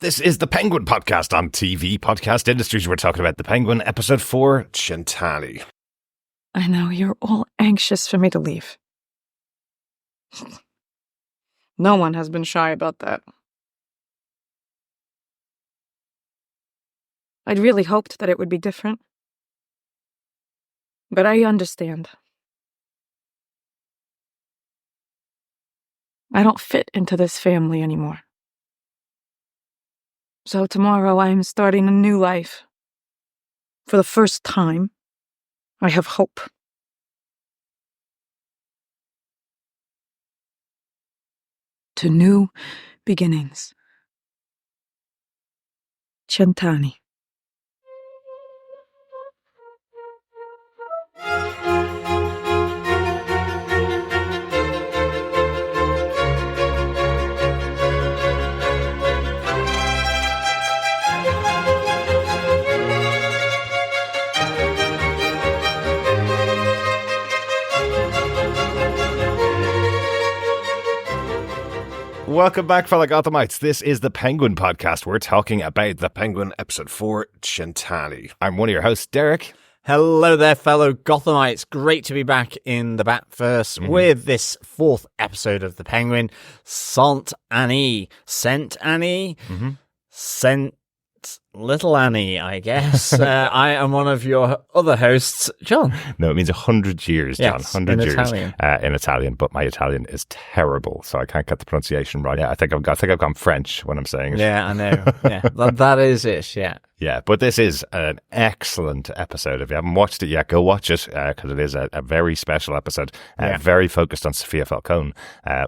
This is the Penguin Podcast on TV Podcast Industries. We're talking about the Penguin, episode 4, Cent'anni. I know, you're all anxious for me to leave. No one has been shy about that. I'd really hoped that it would be different. But I understand. I don't fit into this family anymore. So tomorrow I am starting a new life. For the first time, I have hope. To new beginnings. Cent'anni. Welcome back, fellow Gothamites. This is the Penguin Podcast. We're talking about the Penguin, episode 4, Cent'anni. I'm one of your hosts, Derek. Hello there, fellow Gothamites. Great to be back in the Batverse with this 4th episode of the Penguin, Cent'anni. Cent'anni? Cent Little Annie, I guess. I am one of your other hosts, John. No, it means 100 years, John. Yes, 100 in years Italian. In Italian, but my Italian is terrible, so I can't get the pronunciation right. Yeah, I think I've gone French when I'm saying it. Yeah, I know. Yeah, that is it. Yeah. Yeah, but this is an excellent episode. If you haven't watched it yet, go watch it, because it is a very special episode, very focused on Sofia Falcone,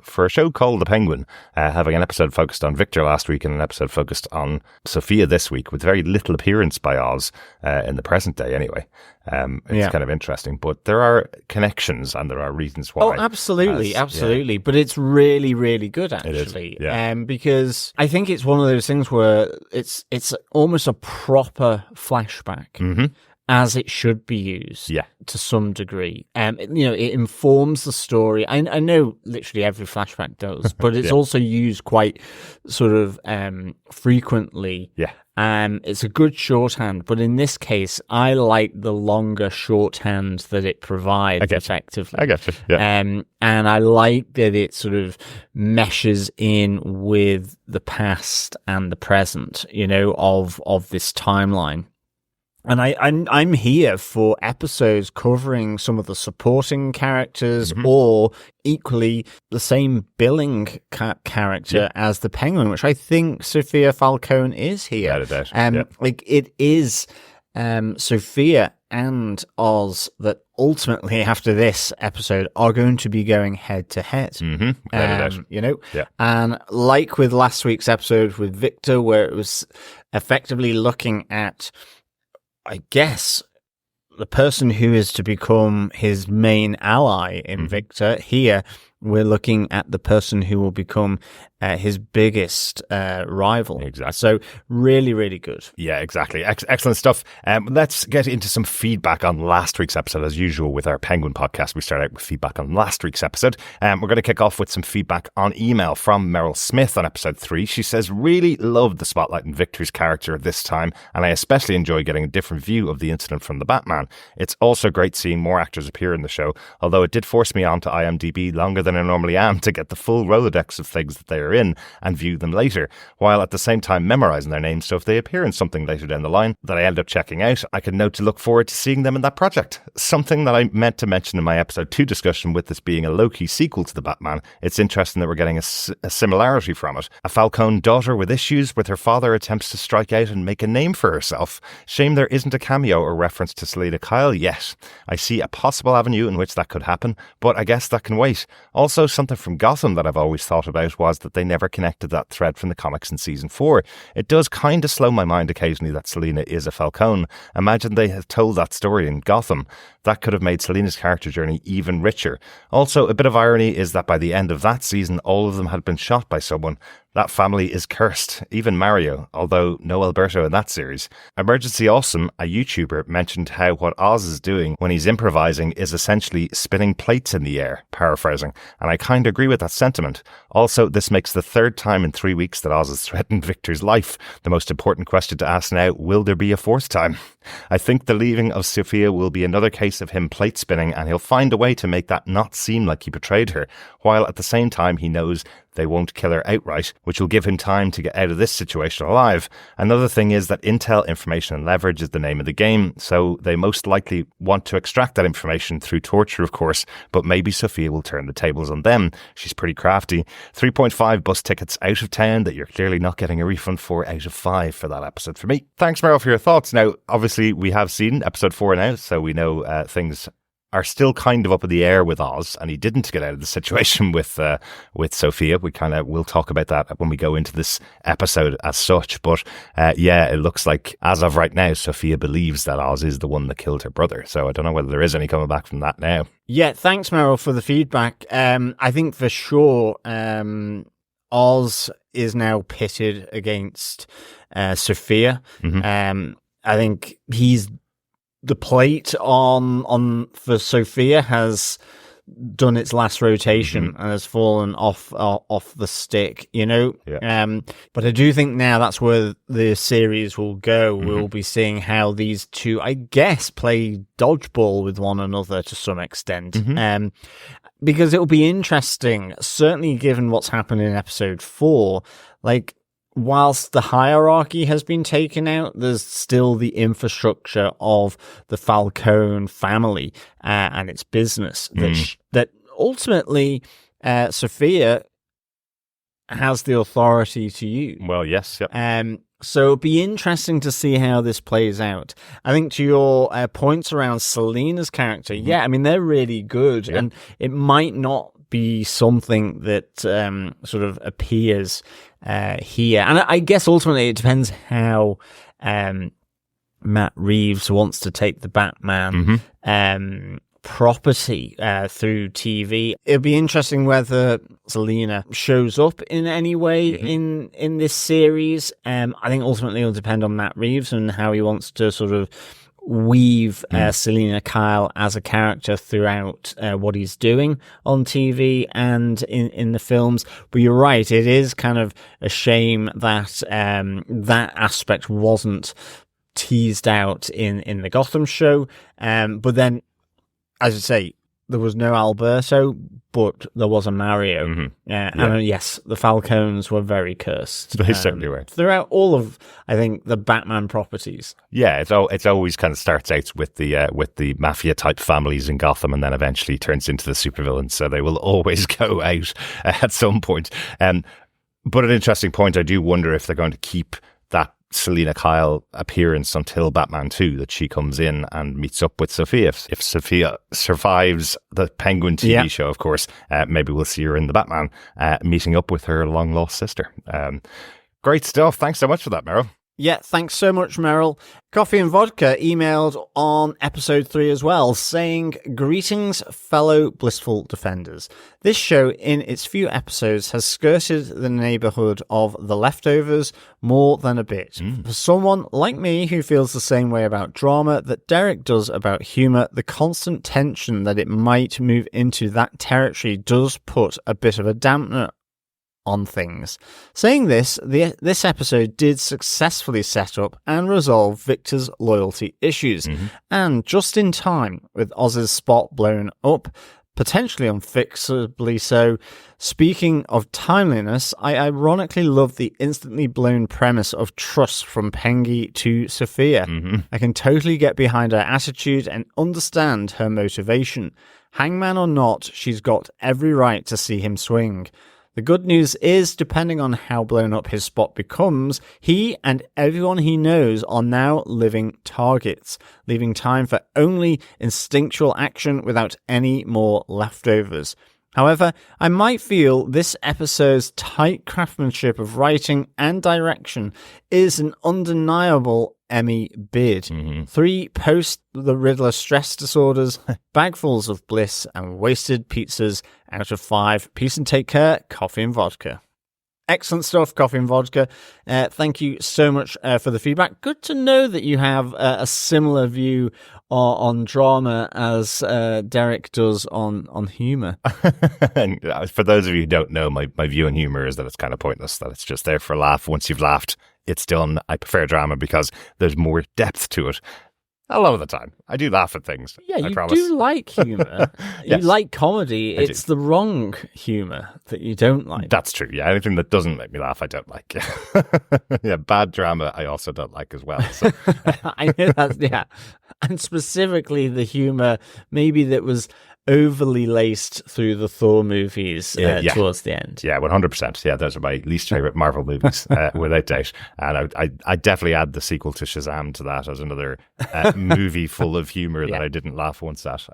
for a show called The Penguin, having an episode focused on Victor last week and an episode focused on Sofia this week, with very little appearance by Oz in the present day anyway. It's kind of interesting, but there are connections and there are reasons why. Oh, absolutely. But it's really, really good, actually. It is, because I think it's one of those things where it's almost a proper flashback, as it should be used to some degree. It informs the story. I know literally every flashback does, but it's also used quite sort of frequently. Yeah. It's a good shorthand, but in this case, I like the longer shorthand that it provides effectively. I get you. Yeah. And I like that it sort of meshes in with the past and the present, of this timeline. And I'm here for episodes covering some of the supporting characters, or equally the same billing character as the Penguin, which I think Sofia Falcone is here. It is Sofia and Oz that ultimately, after this episode, are going to be going head to head. And like with last week's episode with Victor, where it was effectively looking at, I guess, the person who is to become his main ally in Victor. Here, we're looking at the person who will become his biggest rival. Exactly. So really, really good. Yeah, exactly. Excellent stuff. Let's get into some feedback on last week's episode. As usual with our Penguin Podcast, we start out with feedback on last week's episode. We're going to kick off with some feedback on email from Meryl Smith on episode 3. She says, really loved the spotlight in Victor's character this time, and I especially enjoy getting a different view of the incident from the Batman. It's also great seeing more actors appear in the show, although it did force me on to IMDb longer than I normally am to get the full Rolodex of things that they are in and view them later, while at the same time memorizing their names, so if they appear in something later down the line that I end up checking out, I can note to look forward to seeing them in that project. Something that I meant to mention in my episode 2 discussion, with this being a low-key sequel to the Batman, it's interesting that we're getting a similarity from it. A Falcone daughter with issues with her father attempts to strike out and make a name for herself. Shame there isn't a cameo or reference to Selena Kyle yet. I see a possible avenue in which that could happen, but I guess that can wait. Also, something from Gotham that I've always thought about was that they never connected that thread from the comics in season 4. It does kind of slow my mind occasionally that Selena is a Falcone. Imagine they had told that story in Gotham. That could have made Selena's character journey even richer. Also, a bit of irony is that by the end of that season, all of them had been shot by someone. That family is cursed, even Mario, although no Alberto in that series. Emergency Awesome, a YouTuber, mentioned how what Oz is doing when he's improvising is essentially spinning plates in the air, paraphrasing, and I kind of agree with that sentiment. Also, this makes the third time in 3 weeks that Oz has threatened Victor's life. The most important question to ask now, will there be a fourth time? I think the leaving of Sofia will be another case of him plate spinning, and he'll find a way to make that not seem like he betrayed her, while at the same time he knows they won't kill her outright, which will give him time to get out of this situation alive. Another thing is that intel, information and leverage is the name of the game, so they most likely want to extract that information through torture, of course, but maybe Sofia will turn the tables on them. She's pretty crafty. 3.5 bus tickets out of town that you're clearly not getting a refund for out of 5 for that episode for me. Thanks, Meryl, for your thoughts. Now, obviously, we have seen episode 4 now, so we know things are still kind of up in the air with Oz, and he didn't get out of the situation with Sofia. We'll talk about that when we go into this episode as such. But it looks like as of right now, Sofia believes that Oz is the one that killed her brother. So I don't know whether there is any coming back from that now. Yeah, thanks, Meryl, for the feedback. I think for sure Oz is now pitted against Sofia. Mm-hmm. I think the plate on for Sofia has done its last rotation and has fallen off the stick, you know. Yeah. But I do think now that's where the series will go. We'll be seeing how these two, I guess, play dodgeball with one another to some extent. Because it'll be interesting, certainly given what's happened in episode 4, like, whilst the hierarchy has been taken out, there's still the infrastructure of the Falcone family and its business that ultimately Sofia has the authority to use. Well, yes. Yep. So it'll be interesting to see how this plays out. I think to your points around Selena's character, I mean, they're really good, and it might not be something that sort of appears here. And I guess ultimately it depends how Matt Reeves wants to take the Batman property through TV. It'll be interesting whether Selena shows up in any way in this series. I think ultimately it'll depend on Matt Reeves and how he wants to sort of weave Selena Kyle as a character throughout what he's doing on TV and in the films. But you're right, it is kind of a shame that that aspect wasn't teased out in the Gotham show. But then, as I say, there was no Alberto, but there was a Mario. And yes, the Falcones were very cursed. They certainly were. Throughout all of, I think, the Batman properties. Yeah, it's always kind of starts out with the mafia type families in Gotham, and then eventually turns into the supervillains. So they will always go out at some point. But an interesting point, I do wonder if they're going to keep that Selena Kyle appearance until Batman 2, that she comes in and meets up with Sofia. If Sofia survives the Penguin TV show, of course, maybe we'll see her in the Batman meeting up with her long lost sister. Great stuff. Thanks so much for that, Meryl. Yeah, thanks so much, Meryl. Coffee and Vodka emailed on episode 3 as well, saying, "Greetings, fellow blissful defenders. This show, in its few episodes, has skirted the neighbourhood of The Leftovers more than a bit. For someone like me who feels the same way about drama that Derek does about humour, the constant tension that it might move into that territory does put a bit of a dampener on things. Saying this, this episode did successfully set up and resolve Victor's loyalty issues, and just in time, with Oz's spot blown up, potentially unfixably so. Speaking of timeliness, I ironically love the instantly blown premise of trust from Pengy to Sofia. I can totally get behind her attitude and understand her motivation. Hangman or not, she's got every right to see him swing. The good news is, depending on how blown up his spot becomes, he and everyone he knows are now living targets, leaving time for only instinctual action without any more leftovers. However, I might feel this episode's tight craftsmanship of writing and direction is an undeniable Emmy bid. 3 post the Riddler stress disorders, bagfuls of bliss, and wasted pizzas out of 5. Peace and take care, Coffee and Vodka. Excellent stuff, Coffee and Vodka. Thank you so much for the feedback. Good to know that you have a similar view on drama as Derek does on humour. And for those of you who don't know, my view on humour is that it's kind of pointless, that it's just there for a laugh. Once you've laughed, it's done. I prefer drama because there's more depth to it. A lot of the time. I do laugh at things. Yeah, I you promise. do like humour. Yes. You like comedy. I It's the wrong humour that you don't like. That's true. Yeah, anything that doesn't make me laugh, I don't like. Yeah, bad drama, I also don't like as well. So. I know that, yeah. And specifically the humour, maybe that was overly laced through the Thor movies towards the end. Yeah, 100%. Yeah, those are my least favourite Marvel movies, without doubt. And I definitely add the sequel to Shazam to that as another movie full of humour that I didn't laugh once at.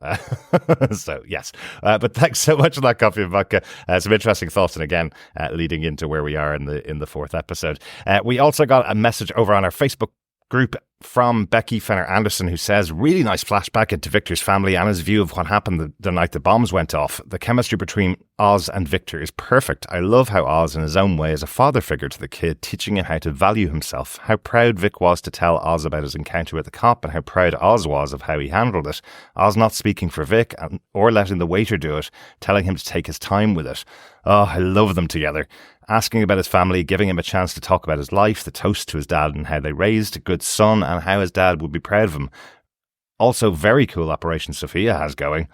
So, yes. But thanks so much for that, Coffee and Vodka. Some interesting thoughts, and again, leading into where we are in the fourth episode. We also got a message over on our Facebook group from Becky Fenner Anderson, who says, really nice flashback into Victor's family and his view of what happened the night the bombs went off. The chemistry between Oz and Victor is perfect. I love how Oz, in his own way, is a father figure to the kid, teaching him how to value himself. How proud Vic was to tell Oz about his encounter with the cop, and how proud Oz was of how he handled it. Oz not speaking for Vic or letting the waiter do it, telling him to take his time with it. Oh, I love them together. Asking about his family, giving him a chance to talk about his life, the toast to his dad and how they raised a good son and how his dad would be proud of him. Also, very cool operation Sofia has going.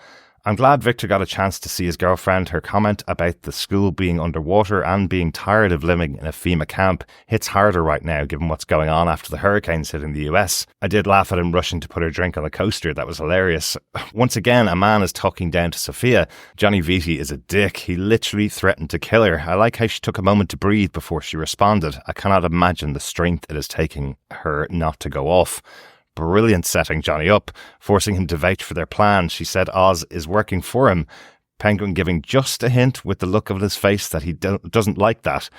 I'm glad Victor got a chance to see his girlfriend. Her comment about the school being underwater and being tired of living in a FEMA camp hits harder right now, given what's going on after the hurricanes hitting the US. I did laugh at him rushing to put her drink on the coaster. That was hilarious. Once again, a man is talking down to Sofia. Johnny Vitti is a dick. He literally threatened to kill her. I like how she took a moment to breathe before she responded. I cannot imagine the strength it is taking her not to go off. Brilliant setting Johnny up, forcing him to vouch for their plan. She said Oz is working for him. Penguin giving just a hint with the look of his face that he doesn't like that.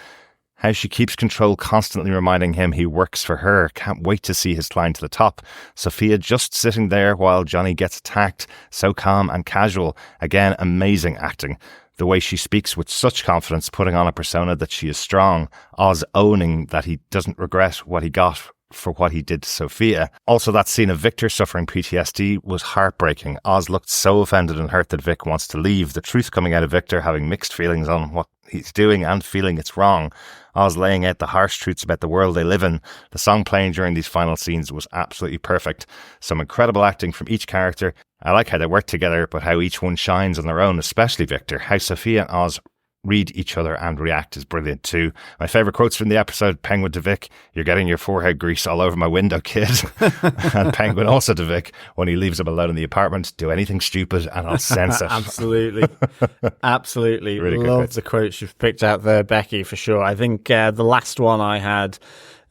How she keeps control, constantly reminding him he works for her. Can't wait to see his climb to the top. Sofia just sitting there while Johnny gets attacked. So calm and casual. Again, amazing acting. The way she speaks with such confidence, putting on a persona that she is strong. Oz owning that he doesn't regret what he got for what he did to Sofia. Also, that scene of Victor suffering PTSD was heartbreaking. Oz looked so offended and hurt that Vic wants to leave. The truth coming out of Victor having mixed feelings on what he's doing and feeling it's wrong. Oz laying out the harsh truths about the world they live in. The song playing during these final scenes was absolutely perfect. Some incredible acting from each character. I like how they work together, but how each one shines on their own, especially Victor. How Sofia and Oz read each other and react is brilliant too. My favourite quotes from the episode, Penguin to Vic, "You're getting your forehead grease all over my window, kid." And Penguin also to Vic, when he leaves him alone in the apartment, "Do anything stupid and I'll sense it." Absolutely. Absolutely. Really good Love quotes. the quotes you've picked out there, Becky, for sure. I think the last one I had,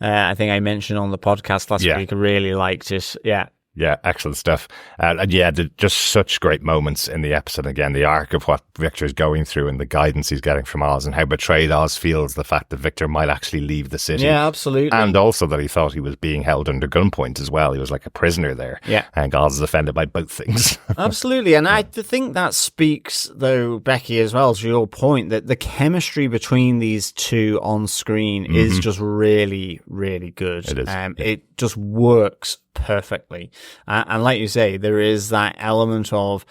I think I mentioned on the podcast last week, I really liked it. Yeah. Yeah, excellent stuff. And yeah, just such great moments in the episode. Again, the arc of what Victor's going through and the guidance he's getting from Oz, and how betrayed Oz feels, the fact that Victor might actually leave the city. Yeah, absolutely. And also that he thought he was being held under gunpoint as well. He was like a prisoner there. Yeah. And Oz is offended by both things. Absolutely. And I think that speaks, though, Becky, as well, to your point, that the chemistry between these two on screen is just really, really good. It is. It just works perfectly. And like you say, there is that element of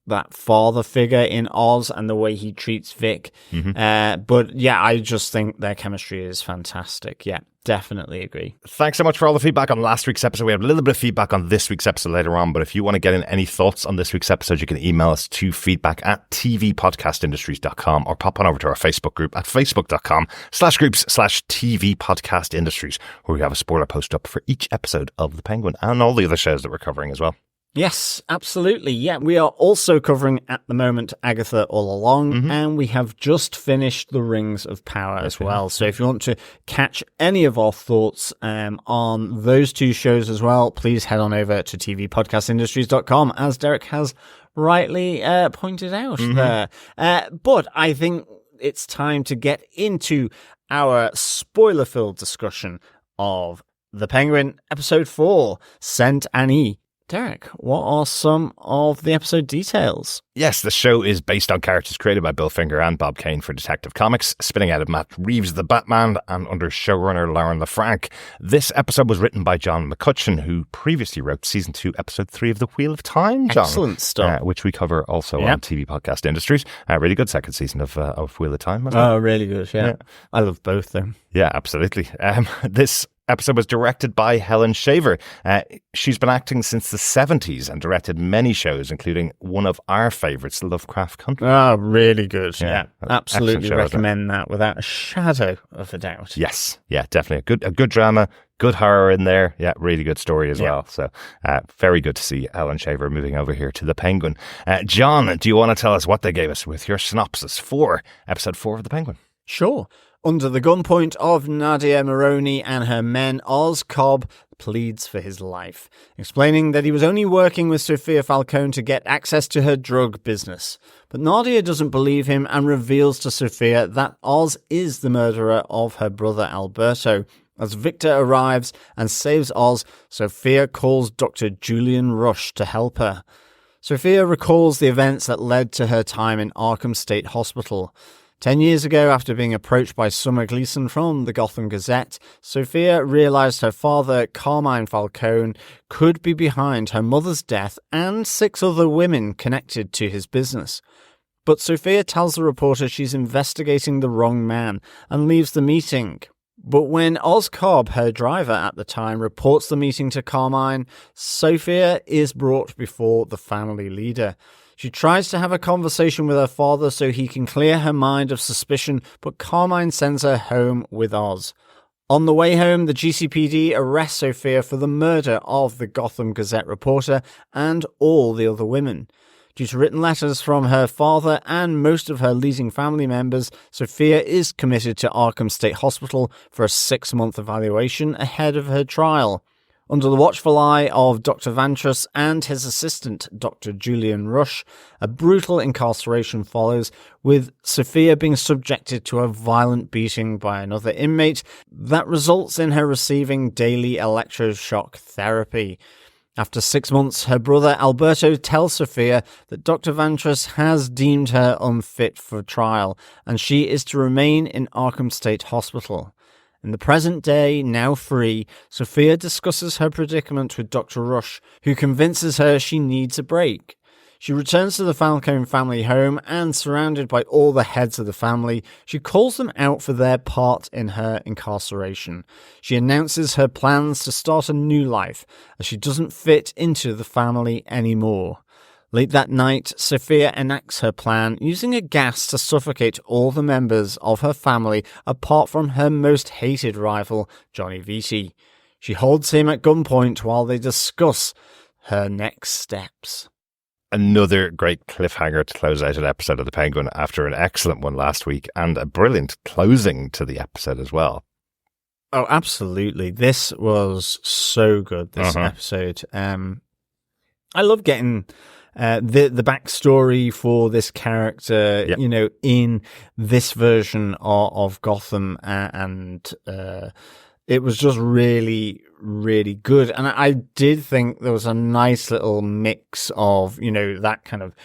that father figure in Oz and the way he treats Vic. But yeah, I just think their chemistry is fantastic. Yeah, definitely agree. Thanks so much for all the feedback on last week's episode. We have a little bit of feedback on this week's episode later on, but if you want to get in any thoughts on this week's episode, you can email us to feedback@tvpodcastindustries.com or pop on over to our Facebook group at facebook.com/groups/tvpodcastindustries, where we have a spoiler post up for each episode of The Penguin and all the other shows that we're covering as well. Yes, absolutely. Yeah, we are also covering at the moment Agatha All Along, and we have just finished The Rings of Power as well. So if you want to catch any of our thoughts on those two shows as well, please head on over to tvpodcastindustries.com, as Derek has rightly pointed out there. But I think it's time to get into our spoiler-filled discussion of The Penguin, Episode 4, Saint Annie. Derek, what are some of the episode details? Yes, the show is based on characters created by Bill Finger and Bob Kane for Detective Comics, spinning out of Matt Reeves' The Batman and under showrunner Lauren LaFranc. This episode was written by John McCutcheon, who previously wrote Season 2, Episode 3 of The Wheel of Time, John. Excellent stuff. Which we cover also on TV Podcast Industries. Really good second season of Wheel of Time. Oh, really good, yeah. I love both, though. Yeah, absolutely. This episode was directed by Helen Shaver. She's been acting since the 70s and directed many shows, including one of our favourites, Lovecraft Country. Oh, really good. Yeah. Absolutely show, recommend that without a shadow of a doubt. Yes. Yeah, definitely. A good drama, good horror in there. Yeah, really good story as well. So very good to see Helen Shaver moving over here to the Penguin. John, do you want to tell us what they gave us with your synopsis for episode 4 of the Penguin? Sure. Under the gunpoint of Nadia Maroni and her men, Oz Cobb pleads for his life, explaining that he was only working with Sofia Falcone to get access to her drug business. But Nadia doesn't believe him and reveals to Sofia that Oz is the murderer of her brother Alberto. As Victor arrives and saves Oz, Sofia calls Dr. Julian Rush to help her. Sofia recalls the events that led to her time in Arkham State Hospital. 10 years ago, after being approached by Summer Gleeson from the Gotham Gazette, Sofia realised her father, Carmine Falcone, could be behind her mother's death and 6 other women connected to his business. But Sofia tells the reporter she's investigating the wrong man and leaves the meeting. But when Oz Cobb, her driver at the time, reports the meeting to Carmine, Sofia is brought before the family leader. She tries to have a conversation with her father so he can clear her mind of suspicion, but Carmine sends her home with Oz. On the way home, the GCPD arrests Sofia for the murder of the Gotham Gazette reporter and all the other women. Due to written letters from her father and most of her leading family members, Sofia is committed to Arkham State Hospital for a 6-month evaluation ahead of her trial. Under the watchful eye of Dr. Vantress and his assistant, Dr. Julian Rush, a brutal incarceration follows, with Sofia being subjected to a violent beating by another inmate that results in her receiving daily electroshock therapy. After 6 months, her brother Alberto tells Sofia that Dr. Vantress has deemed her unfit for trial, and she is to remain in Arkham State Hospital. In the present day, now free, Sofia discusses her predicament with Dr. Rush, who convinces her she needs a break. She returns to the Falcone family home and, surrounded by all the heads of the family, she calls them out for their part in her incarceration. She announces her plans to start a new life, as she doesn't fit into the family anymore. Late that night, Sofia enacts her plan, using a gas to suffocate all the members of her family apart from her most hated rival, Johnny Vitti. She holds him at gunpoint while they discuss her next steps. Another great cliffhanger to close out an episode of The Penguin after an excellent one last week and a brilliant closing to the episode as well. Oh, absolutely. This was so good, this episode. I love getting the backstory for this character, you know, in this version of Gotham, and it was just really, really good. And I did think there was a nice little mix of, you know, that kind of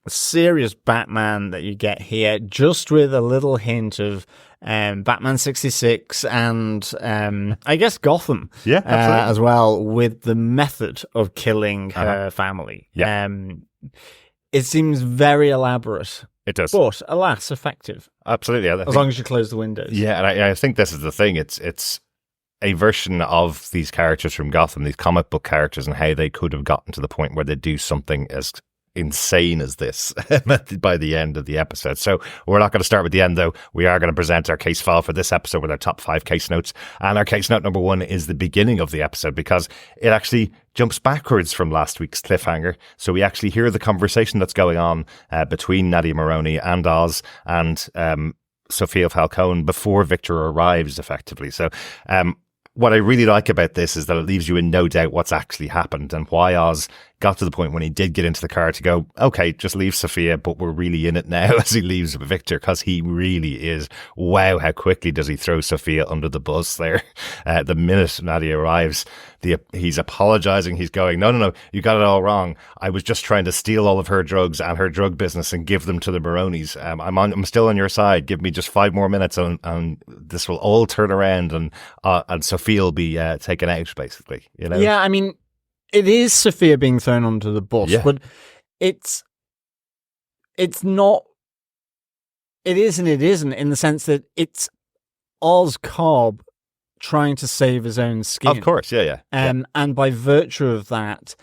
serious Batman that you get here, just with a little hint of Batman 66 and I guess Gotham as well, with the method of killing her family. It seems very elaborate. It does. But alas, effective. Absolutely. As long as you close the windows. Yeah, and I think this is the thing. It's a version of these characters from Gotham, these comic book characters, and how they could have gotten to the point where they do something as insane as this by the end of the episode. So we're not going to start with the end, though. We are going to present our case file for this episode with our top 5 case notes. And our case note number 1 is the beginning of the episode, because it actually jumps backwards from last week's cliffhanger. So we actually hear the conversation that's going on between Nadia Maroni and Oz and Sofia Falcone before Victor arrives, effectively. So what I really like about this is that it leaves you in no doubt what's actually happened and why Oz got to the point when he did get into the car to go, okay, just leave Sofia, but we're really in it now as he leaves Victor, because he really is. Wow, how quickly does he throw Sofia under the bus there? The minute Nadia arrives, he's apologizing. He's going, no, you got it all wrong. I was just trying to steal all of her drugs and her drug business and give them to the Maronis. I'm still on your side. Give me just 5 more minutes and this will all turn around and Sofia will be taken out, basically. You know? Yeah, I mean, it is Sofia being thrown onto the bus, but it's not. It is and it isn't, in the sense that it's Oz Cobb trying to save his own skin. Of course, yeah. And by virtue of that,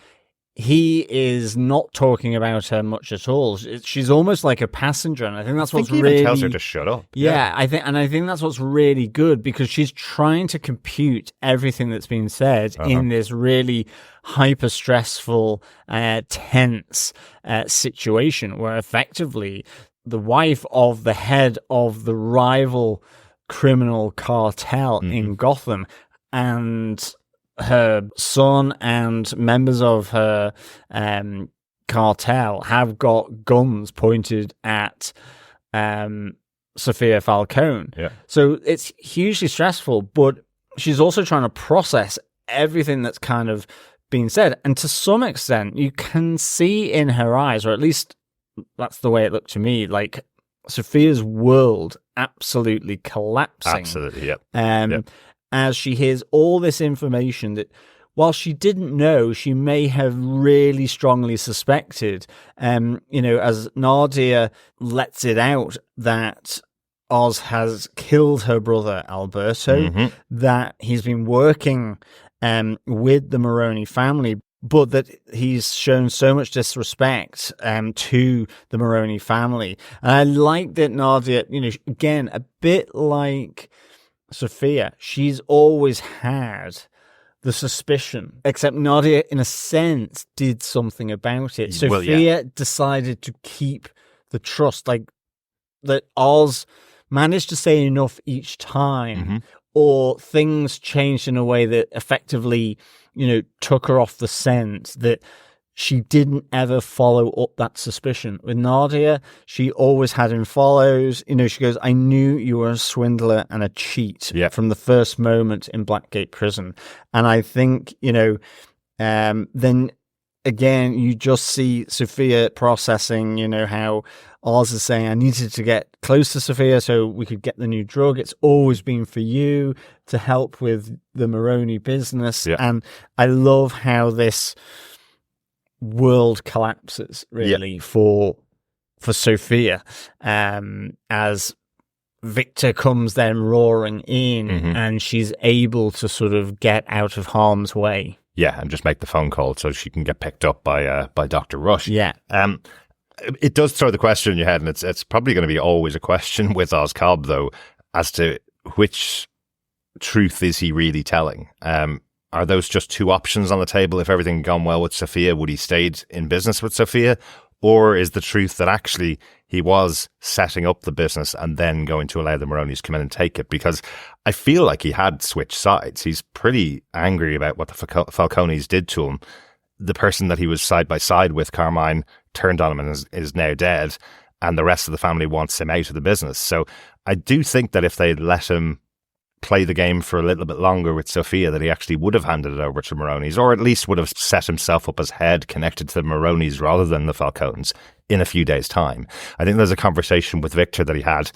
he is not talking about her much at all. She's almost like a passenger, and I think that's what's really. He even tells her to shut up. Yeah, I think that's what's really good, because she's trying to compute everything that's been said in this really hyper stressful, tense situation, where effectively the wife of the head of the rival criminal cartel in Gotham and her son and members of her cartel have got guns pointed at Sofia Falcone. Yeah. So it's hugely stressful, but she's also trying to process everything that's kind of been said. And to some extent, you can see in her eyes, or at least that's the way it looked to me, like Sofia's world absolutely collapsing. Absolutely, yep. As she hears all this information that, while she didn't know, she may have really strongly suspected. As Nadia lets it out that Oz has killed her brother Alberto, that he's been working with the Maroni family, but that he's shown so much disrespect to the Maroni family. And I like that Nadia, again, a bit like Sofia, she's always had the suspicion, except Nadia, in a sense, did something about it. Sofia decided to keep the trust, like that Oz managed to say enough each time, or things changed in a way that effectively, took her off the scent, that she didn't ever follow up that suspicion. With Nadia, she always had him followed. She goes, I knew you were a swindler and a cheat from the first moment in Blackgate Prison. And I think, then again, you just see Sofia processing, how Oz is saying, I needed to get close to Sofia so we could get the new drug. It's always been for you to help with the Maroni business. Yeah. And I love how this world collapses, really, for Sofia, as Victor comes then roaring in, and she's able to sort of get out of harm's way. Yeah, and just make the phone call so she can get picked up by Dr. Rush. Yeah. It does throw the question in your head, and it's probably going to be always a question with Oz Cobb, though, as to which truth is he really telling. Are those just two options on the table? If everything had gone well with Sofia, would he stayed in business with Sofia? Or is the truth that actually he was setting up the business and then going to allow the Maronis to come in and take it? Because I feel like he had switched sides. He's pretty angry about what the Falcones did to him. The person that he was side by side with, Carmine, turned on him and is now dead. And the rest of the family wants him out of the business. So I do think that if they'd let him play the game for a little bit longer with Sofia, that he actually would have handed it over to Maronis, or at least would have set himself up as head connected to the Maronis rather than the Falcones in a few days' time. I think there's a conversation with Victor that he had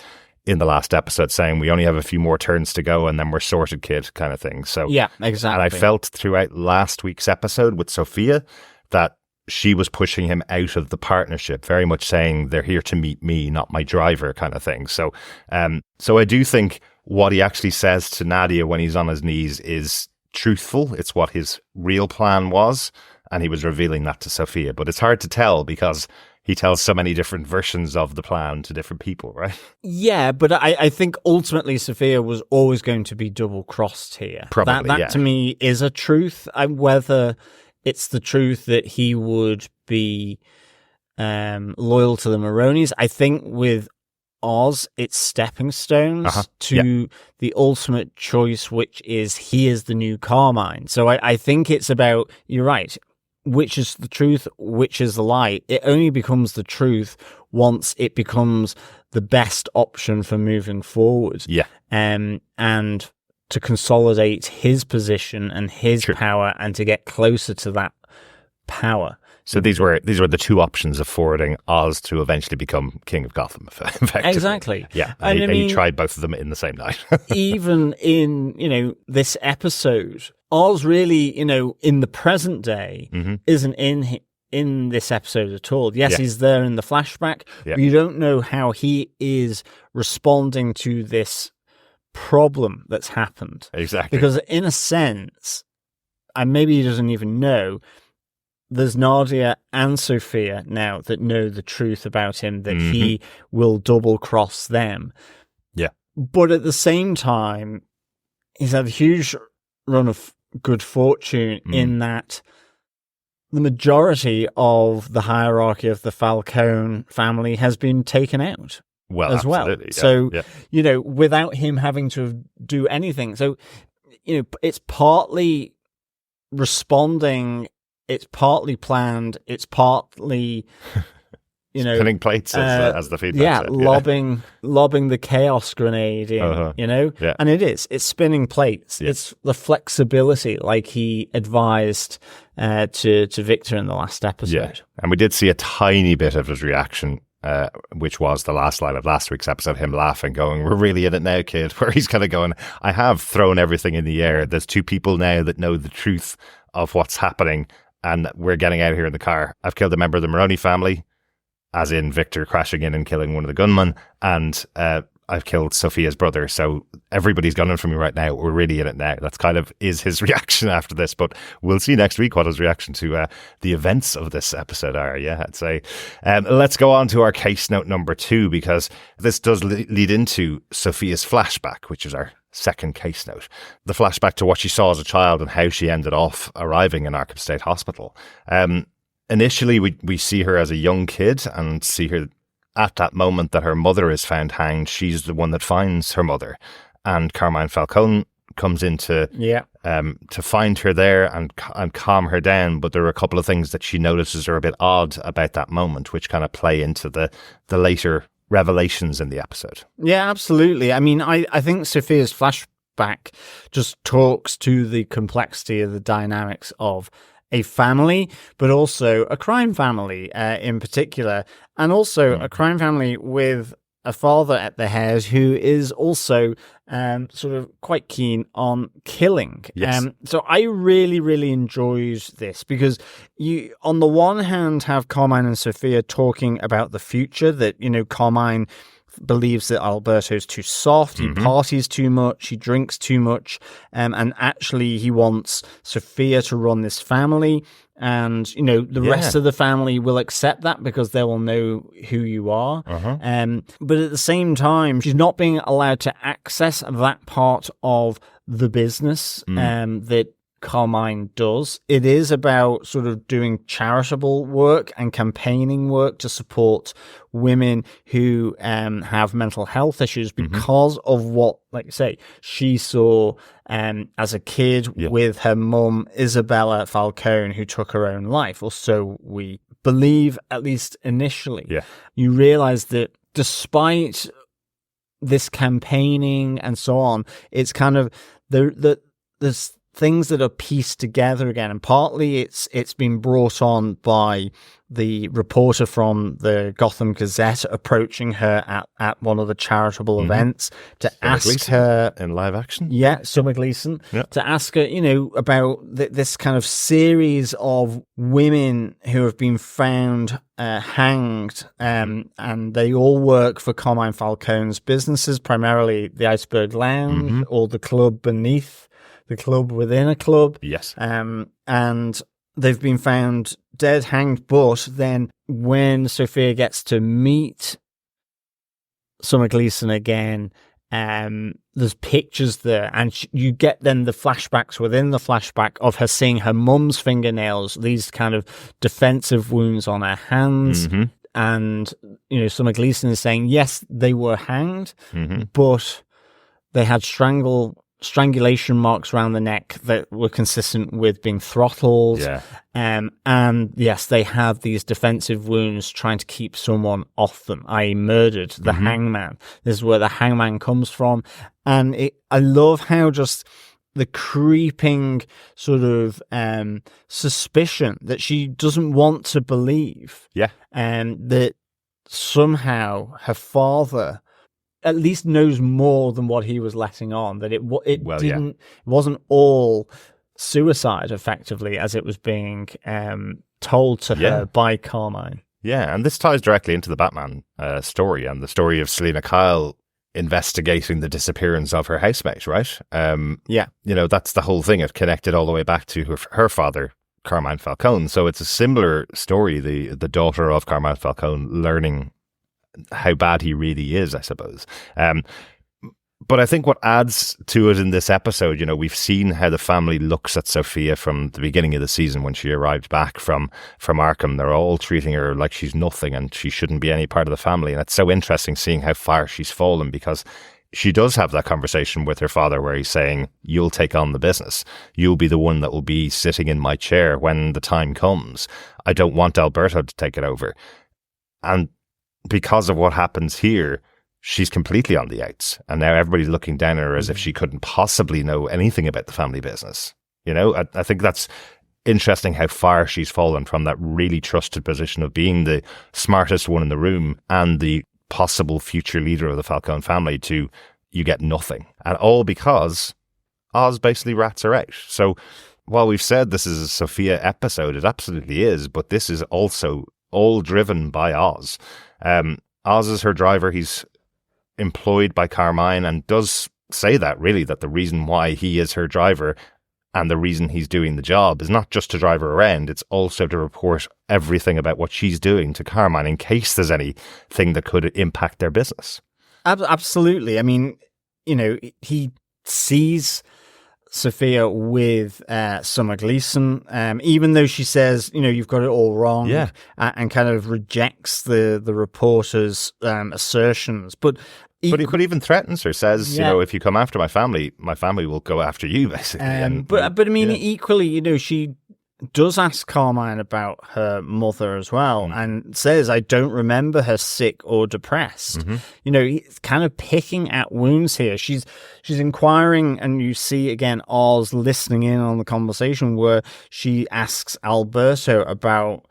in the last episode saying, we only have a few more turns to go and then we're sorted, kid, kind of thing. So yeah, exactly. And I felt throughout last week's episode with Sofia that she was pushing him out of the partnership, very much saying they're here to meet me, not my driver, kind of thing. So I do think what he actually says to Nadia when he's on his knees is truthful. It's what his real plan was, and he was revealing that to Sofia. But it's hard to tell because he tells so many different versions of the plan to different people, right? Yeah, but I think ultimately Sofia was always going to be double-crossed here. Probably, that to me is a truth. Whether it's the truth that he would be loyal to the Maronis, I think with Oz, it's stepping stones to the ultimate choice, which is he is the new Carmine. So I think it's about, you're right, which is the truth, which is the lie. It only becomes the truth once it becomes the best option for moving forward. Yeah. And to consolidate his position and his power and to get closer to that power. So these were the two options affording Oz to eventually become King of Gotham, effectively. Exactly. Yeah. And he tried both of them in the same night. Even in, this episode, Oz really, in the present day, isn't in this episode at all. Yes, he's there in the flashback, but you don't know how he is responding to this problem that's happened. Exactly. Because in a sense, and maybe he doesn't even know, there's Nadia and Sofia now that know the truth about him, that he will double cross them. Yeah. But at the same time, he's had a huge run of good fortune in that the majority of the hierarchy of the Falcone family has been taken out as well. Yeah, so, without him having to do anything. So, it's partly responding. It's partly planned. It's partly, spinning plates as the feedback said. lobbing the chaos grenade in, Yeah. And it's spinning plates. Yeah. It's the flexibility, like he advised to Victor in the last episode. Yeah. And we did see a tiny bit of his reaction, which was the last line of last week's episode, him laughing, going, "We're really in it now, kid," where he's kind of going, "I have thrown everything in the air. There's two people now that know the truth of what's happening. And we're getting out of here in the car. I've killed a member of the Maroni family," as in Victor crashing in and killing one of the gunmen, "and I've killed Sofia's brother. So everybody's gunning for me right now. We're really in it now." That's kind of is his reaction after this. But we'll see next week what his reaction to the events of this episode are. Yeah, I'd say. Let's go on to our case note number 2, because this does lead into Sofia's flashback, which is our second case note. The flashback to what she saw as a child and how she ended off arriving in Arkham State Hospital. Initially, we see her as a young kid and see her at that moment that her mother is found hanged. She's the one that finds her mother. And Carmine Falcone comes in to find her there and calm her down. But there are a couple of things that she notices are a bit odd about that moment, which kind of play into the later revelations in the episode. Yeah, absolutely. I mean, I think Sofia's flashback just talks to the complexity of the dynamics of a family, but also a crime family in particular, and also a crime family with a father at the head who is also sort of quite keen on killing. Yes. So I really, really enjoyed this because you, on the one hand, have Carmine and Sofia talking about the future, that, Carmine believes that Alberto's too soft, he parties too much, he drinks too much, and actually he wants Sofia to run this family. And, the rest of the family will accept that because they will know who you are. But at the same time, she's not being allowed to access that part of the business that Carmine does. It is about sort of doing charitable work and campaigning work to support women who have mental health issues because of what, like you say, she saw as a kid with her mum, Isabella Falcone, who took her own life, or so we believe, at least initially. Yeah. You realize that despite this campaigning and so on, it's kind of there's things that are pieced together again, and partly it's been brought on by the reporter from the Gotham Gazette approaching her at one of the charitable events to Summer ask Gleeson her in live action. Yeah, Summer Gleeson, to ask her, about this kind of series of women who have been found hanged, and they all work for Carmine Falcone's businesses, primarily the Iceberg Lounge or the club beneath the club within a club. Yes. And they've been found dead, hanged, but then when Sofia gets to meet Summer Gleeson again, there's pictures there, and you get then the flashbacks within the flashback of her seeing her mum's fingernails, these kind of defensive wounds on her hands. And, Summer Gleeson is saying, yes, they were hanged, but they had strangulation marks around the neck that were consistent with being throttled. Yeah. And yes, they have these defensive wounds trying to keep someone off them, i.e. murdered, the hangman. This is where the hangman comes from. And I love how just the creeping sort of suspicion that she doesn't want to believe. Yeah. That somehow her father at least knows more than what he was letting on, that it wasn't all suicide effectively as it was being told to her by Carmine. Yeah, and this ties directly into the Batman story and the story of Selina Kyle investigating the disappearance of her housemate, right? That's the whole thing. It connected all the way back to her father, Carmine Falcone. So it's a similar story, the daughter of Carmine Falcone learning how bad he really is, I suppose. But I think what adds to it in this episode, we've seen how the family looks at Sofia from the beginning of the season when she arrived back from Arkham. They're all treating her like she's nothing and she shouldn't be any part of the family. And it's so interesting seeing how far she's fallen, because she does have that conversation with her father where he's saying, you'll take on the business. You'll be the one that will be sitting in my chair when the time comes. I don't want Alberto to take it over. And because of what happens here, she's completely on the outs. And now everybody's looking down at her as if she couldn't possibly know anything about the family business. I think that's interesting how far she's fallen from that really trusted position of being the smartest one in the room and the possible future leader of the Falcone family to you get nothing. And all because Oz basically rats her out. So while we've said this is a Sofia episode, it absolutely is, but this is also all driven by Oz. Oz is her driver. He's employed by Carmine and does say that the reason why he is her driver and the reason he's doing the job is not just to drive her around, it's also to report everything about what she's doing to Carmine in case there's anything that could impact their business. Absolutely. I mean, he sees Sofia with Summer Gleeson, even though she says, you've got it all wrong, and kind of rejects the reporter's assertions. But even threatens her, says, if you come after my family will go after you, basically. But I mean, equally, she does ask Carmine about her mother as well, and says, I don't remember her sick or depressed. He's kind of picking at wounds here. She's inquiring, and you see again Oz listening in on the conversation where she asks Alberto about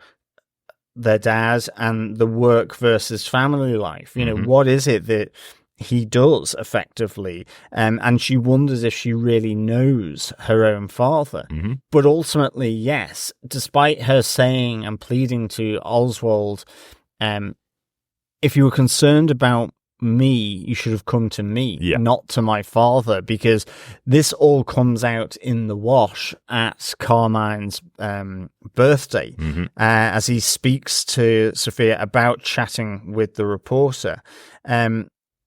their dad and the work versus family life. What is it that he does effectively, and she wonders if she really knows her own father. But ultimately, yes, despite her saying and pleading to Oswald, if you were concerned about me, you should have come to me, not to my father, because this all comes out in the wash at Carmine's birthday, as he speaks to Sofia about chatting with the reporter.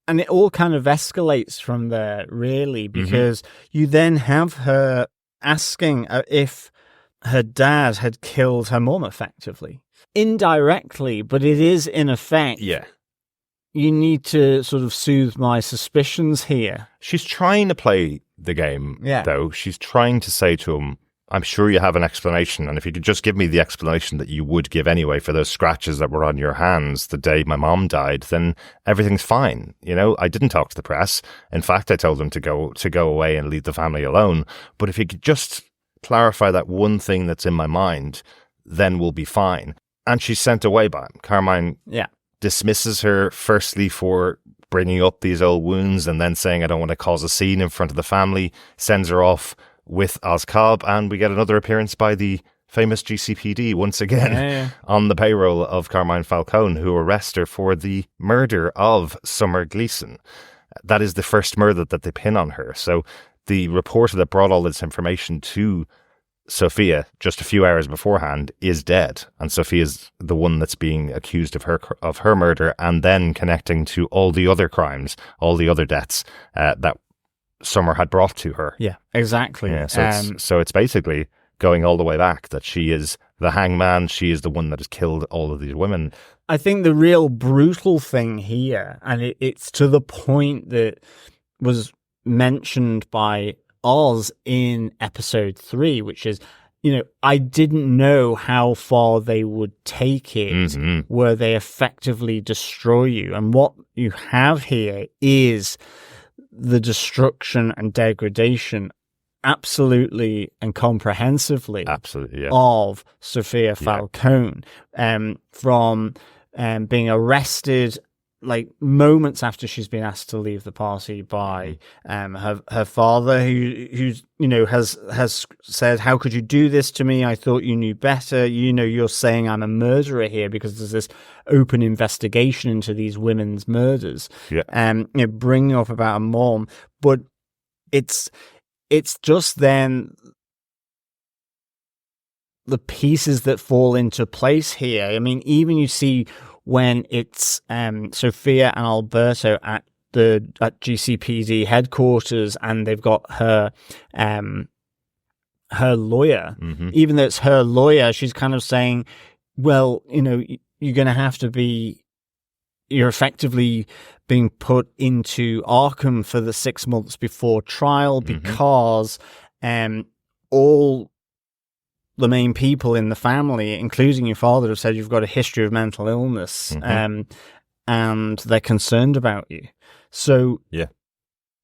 And it all kind of escalates from there, really, because you then have her asking if her dad had killed her mum, effectively. Indirectly, but it is in effect. Yeah. You need to sort of soothe my suspicions here. She's trying to play the game, though. She's trying to say to him, I'm sure you have an explanation, and if you could just give me the explanation that you would give anyway for those scratches that were on your hands the day my mom died, then everything's fine. I didn't talk to the press. In fact, I told them to go away and leave the family alone. But if you could just clarify that one thing that's in my mind, then we'll be fine. And she's sent away by him. Carmine dismisses her firstly for bringing up these old wounds and then saying, I don't want to cause a scene in front of the family, sends her off with Oz Cobb, and we get another appearance by the famous GCPD once again on the payroll of Carmine Falcone, who arrest her for the murder of Summer Gleeson. That is the first murder that they pin on her. So the reporter that brought all this information to Sofia just a few hours beforehand is dead, and Sofia's the one that's being accused of her murder, and then connecting to all the other crimes, all the other deaths that Summer had brought to her. Yeah, exactly. Yeah, so it's basically going all the way back that she is the hangman. She is the one that has killed all of these women. I think the real brutal thing here, and it's to the point that was mentioned by Oz in episode 3, which is, I didn't know how far they would take it, where they effectively destroy you. And what you have here is the destruction and degradation, absolutely and comprehensively, of Sofia Falcone, from being arrested like moments after she's been asked to leave the party by her father, who's has said, "How could you do this to me? I thought you knew better. You're saying I'm a murderer here because there's this open investigation into these women's murders." Bringing up about a mom, but it's just then the pieces that fall into place here. I mean, even you see when it's Sofia and Alberto at GCPD headquarters, and they've got her lawyer. Even though it's her lawyer, she's kind of saying, "Well, you're going to have to be. You're effectively being put into Arkham for the 6 months before trial because all the main people in the family, including your father, have said you've got a history of mental illness, and they're concerned about you." So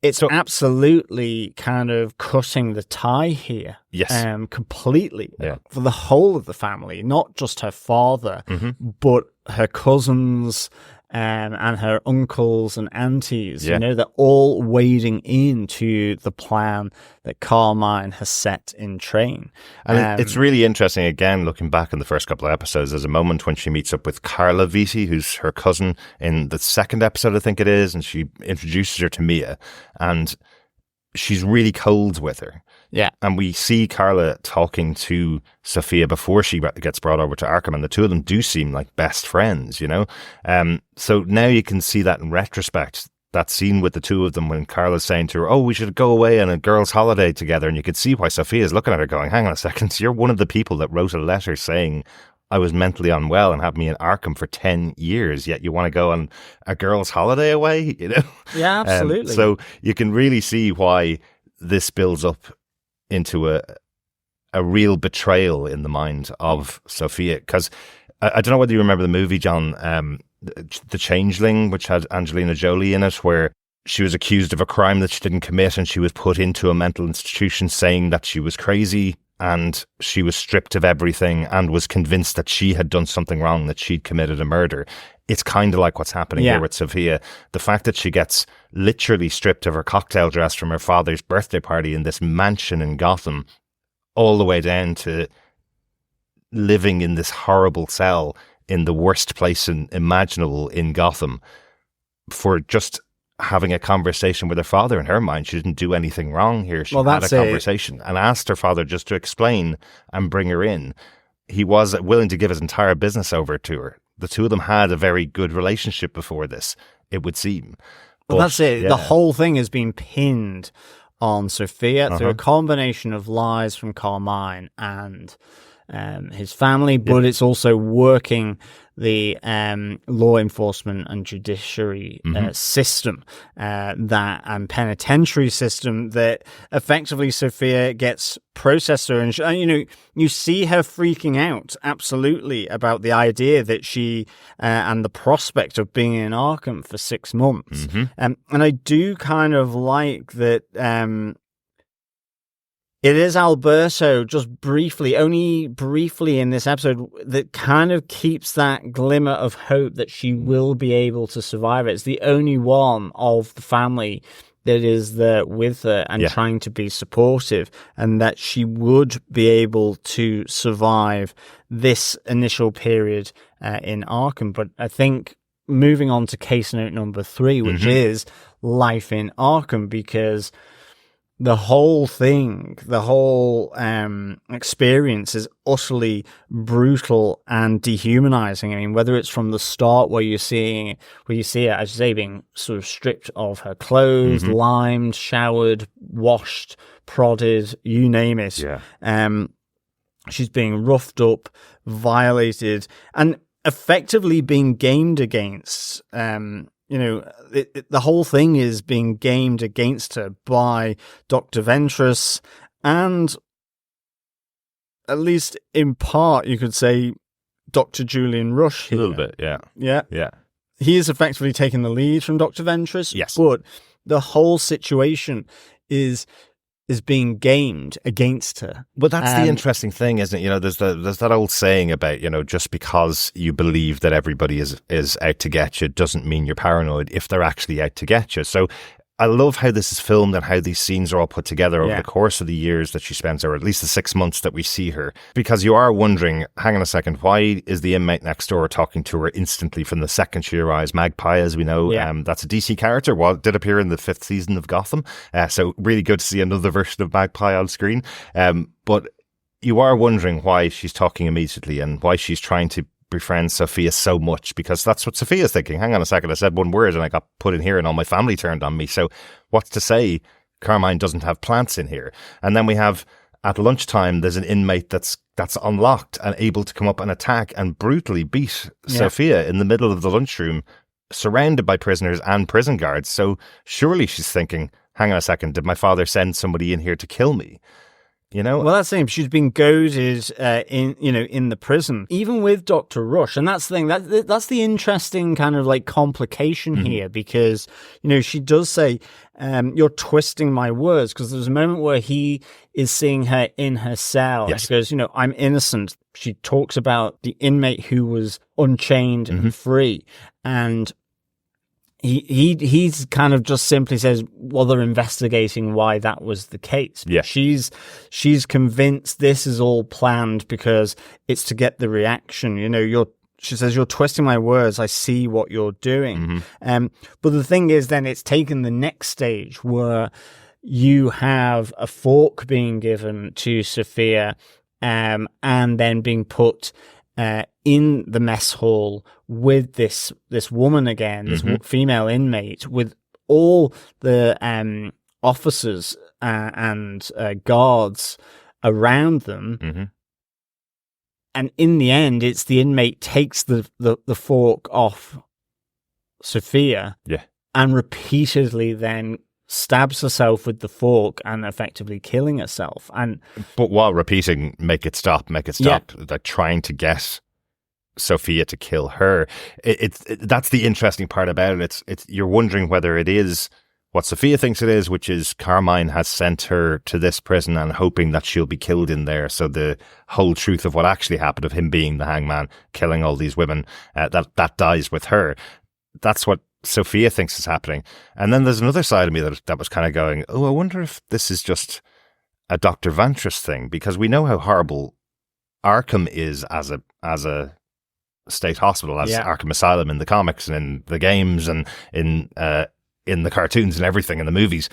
it's absolutely kind of cutting the tie here, completely for the whole of the family, not just her father, but her cousins and her uncles and aunties. They're all wading into the plan that Carmine has set in train. And it's really interesting, again, looking back in the first couple of episodes, there's a moment when she meets up with Carla Viti, who's her cousin, in the second episode, I think it is, and she introduces her to Mia, and she's really cold with her. And we see Carla talking to Sofia before she gets brought over to Arkham, and the two of them do seem like best friends, So now you can see that in retrospect, that scene with the two of them when Carla's saying to her, "Oh, we should go away on a girls' holiday together." And you could see why Sofia's looking at her going, "Hang on a second, you're one of the people that wrote a letter saying I was mentally unwell and had me in Arkham for 10 years, yet you want to go on a girls' holiday away?" Yeah, absolutely. So you can really see why this builds up into a real betrayal in the mind of Sofia. Because I don't know whether you remember the movie, John, The Changeling, which had Angelina Jolie in it, where she was accused of a crime that she didn't commit, and she was put into a mental institution saying that she was crazy, and she was stripped of everything and was convinced that she had done something wrong, that she'd committed a murder. It's kind of like what's happening here with Sofia. The fact that she gets literally stripped of her cocktail dress from her father's birthday party in this mansion in Gotham, all the way down to living in this horrible cell in the worst place imaginable in Gotham, for just having a conversation with her father. In her mind, she didn't do anything wrong here. She had a conversation and asked her father just to explain and bring her in. He was willing to give his entire business over to her. The two of them had a very good relationship before this, it would seem. Well, that's it. The whole thing has been pinned on Sofia through a combination of lies from Carmine and his family, but it's also working the law enforcement and judiciary system and penitentiary system that effectively Sofia gets processed her, and you see her freaking out absolutely about the idea that she and the prospect of being in Arkham for 6 months, and I do kind of like that. It is Alberto, just only briefly in this episode, that kind of keeps that glimmer of hope that she will be able to survive it. It's the only one of the family that is there with her and trying to be supportive, and that she would be able to survive this initial period in Arkham. But I think moving on to case note number 3, which is life in Arkham, because the whole thing, the whole experience is utterly brutal and dehumanizing. I mean, whether it's from the start where you see her, as you say, being sort of stripped of her clothes, limed, showered, washed, prodded, you name it. She's being roughed up, violated, and effectively being gamed against. the whole thing is being gamed against her by Dr. Ventress, and at least in part, you could say, Dr. Julian Rush here. A little bit, yeah. Yeah. He is effectively taking the lead from Dr. Ventress. Yes. But the whole situation is being gamed against her. But that's the interesting thing, isn't it? There's that old saying about, just because you believe that everybody is out to get you doesn't mean you're paranoid if they're actually out to get you. So I love how this is filmed and how these scenes are all put together over the course of the years that she spends, or at least the 6 months that we see her. Because you are wondering, hang on a second, why is the inmate next door talking to her instantly from the second she arrives? Magpie, as we know, that's a DC character. Did appear in the 5th season of Gotham. So really good to see another version of Magpie on screen. But you are wondering why she's talking immediately and why she's trying to befriend Sofia so much, because that's what Sofia's thinking. Hang on a second, I said one word and I got put in here and all my family turned on me. So what's to say Carmine doesn't have plants in here? And then we have, at lunchtime, there's an inmate that's unlocked and able to come up and attack and brutally beat Sofia in the middle of the lunchroom, surrounded by prisoners and prison guards. So surely she's thinking, hang on a second, did my father send somebody in here to kill me? Well, that's the thing. She's been goaded in the prison, even with Dr. Rush, and that's the thing. That's the interesting kind of like complication here, because she does say, "You're twisting my words," because there's a moment where he is seeing her in her cell. Yes. She goes, "I'm innocent." She talks about the inmate who was unchained and free, and he's kind of just simply says, well, they're investigating why that was the case. Yeah. She's convinced this is all planned because it's to get the reaction. She says, you're twisting my words. I see what you're doing. But the thing is, then it's taken the next stage where you have a fork being given to Sofia, and then being put in the mess hall with this woman again, this female inmate, with all the officers and guards around them. And in the end, it's the inmate takes the fork off Sofia and repeatedly then stabs herself with the fork and effectively killing herself. But while repeating, make it stop, like trying to get Sofia to kill her. That's the interesting part about it. It's you're wondering whether it is what Sofia thinks it is, which is Carmine has sent her to this prison and hoping that she'll be killed in there. So the whole truth of what actually happened, of him being the hangman, killing all these women, that dies with her. That's what Sofia thinks is happening. And then there's another side of me that was kind of going, I wonder if this is just a Dr. Ventress thing, because we know how horrible Arkham is as a state hospital, as Arkham Asylum in the comics and in the games and in the cartoons and everything in the movies.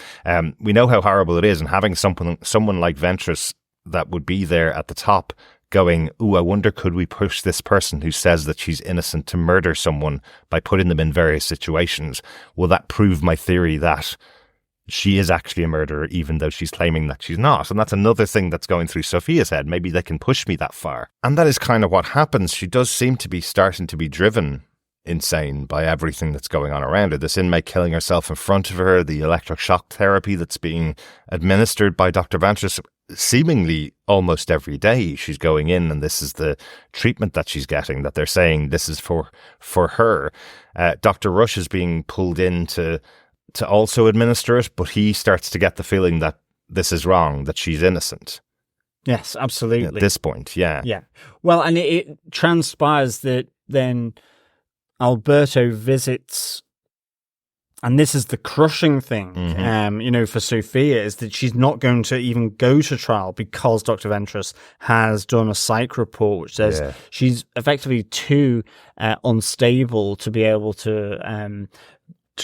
We know how horrible it is, and having someone like Ventress that would be there at the top going, I wonder, could we push this person who says that she's innocent to murder someone by putting them in various situations? Will that prove my theory that she is actually a murderer, even though she's claiming that she's not? And that's another thing that's going through Sofia's head. Maybe they can push me that far. And that is kind of what happens. She does seem to be starting to be driven insane by everything that's going on around her. This inmate killing herself in front of her, the electric shock therapy that's being administered by Dr. Ventress seemingly almost every day. She's going in and this is the treatment that she's getting, that they're saying this is for her. Dr. Rush is being pulled in to also administer it, but he starts to get the feeling that this is wrong, that she's innocent. Yes, absolutely. At this point, yeah. Well, and it transpires that then Alberto visits, and this is the crushing thing, for Sofia, is that she's not going to even go to trial because Dr. Ventress has done a psych report which says she's effectively too unstable to be able to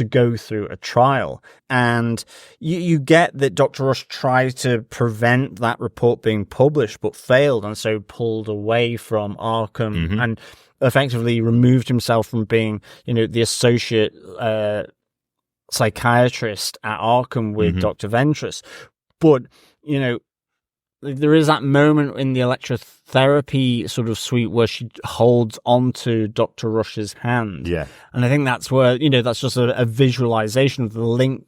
go through a trial. And you get that Dr. Rush tried to prevent that report being published but failed, and so pulled away from Arkham and effectively removed himself from being, the associate psychiatrist at Arkham with Dr. Ventress. But, there is that moment in the electrotherapy sort of suite where she holds onto Dr. Rush's hand. Yeah. And I think that's where, that's just a visualization of the link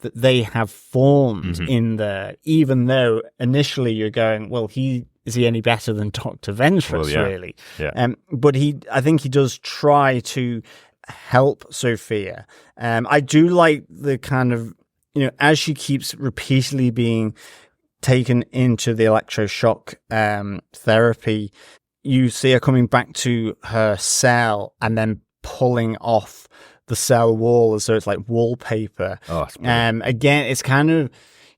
that they have formed in there, even though initially you're going, well, is he any better than Dr. Ventress, really? Yeah. But I think he does try to help Sofia. I do like the kind of, as she keeps repeatedly being taken into the electroshock therapy, you see her coming back to her cell and then pulling off the cell wall as though it's like wallpaper. Oh, again, it's kind of,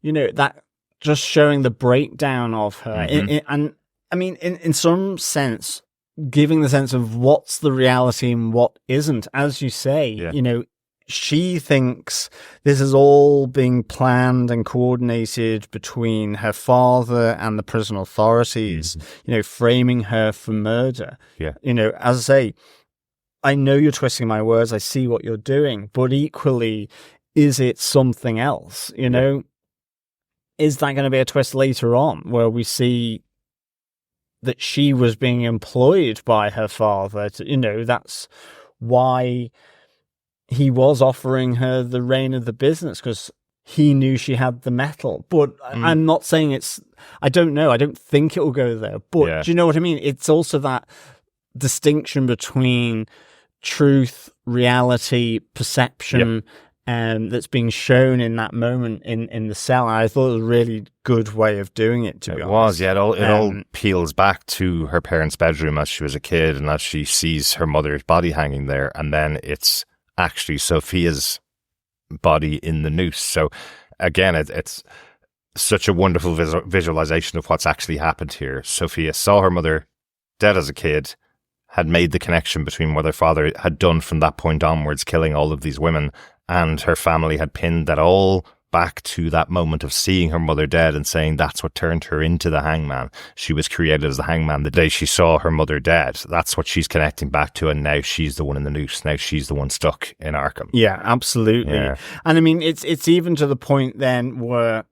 that just showing the breakdown of her. And I mean, in some sense, giving the sense of what's the reality and what isn't. As you say, she thinks this is all being planned and coordinated between her father and the prison authorities, framing her for murder. Yeah. As I say, I know you're twisting my words. I see what you're doing, but equally, is it something else? Is that going to be a twist later on where we see that she was being employed by her father? That's why he was offering her the reign of the business, because he knew she had the metal. But I'm not saying I don't know. I don't think it will go there. But do you know what I mean? It's also that distinction between truth, reality, perception, that's being shown in that moment in the cell. And I thought it was a really good way of doing it, to be honest. It was, yeah. It all peels back to her parents' bedroom as she was a kid, and as she sees her mother's body hanging there, and then it's actually Sofia's body in the noose. So again, it's such a wonderful visualization of what's actually happened here. Sofia saw her mother dead as a kid, had made the connection between what her father had done from that point onwards, killing all of these women, and her family had pinned that all back to that moment of seeing her mother dead and saying that's what turned her into the hangman. She was created as the hangman the day she saw her mother dead. That's what she's connecting back to, and now she's the one in the noose. Now she's the one stuck in Arkham. Yeah, absolutely. Yeah. And I mean, it's even to the point then where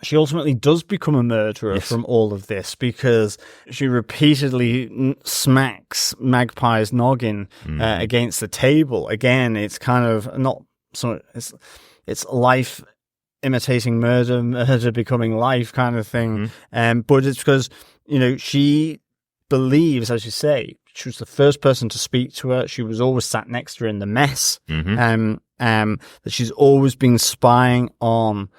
she ultimately does become a murderer from all of this, because she repeatedly smacks Magpie's noggin against the table. Again, it's kind of not so. It's life imitating murder, murder becoming life kind of thing. But it's because, she believes, as you say, she was the first person to speak to her. She was always sat next to her in the mess. That she's always been spying on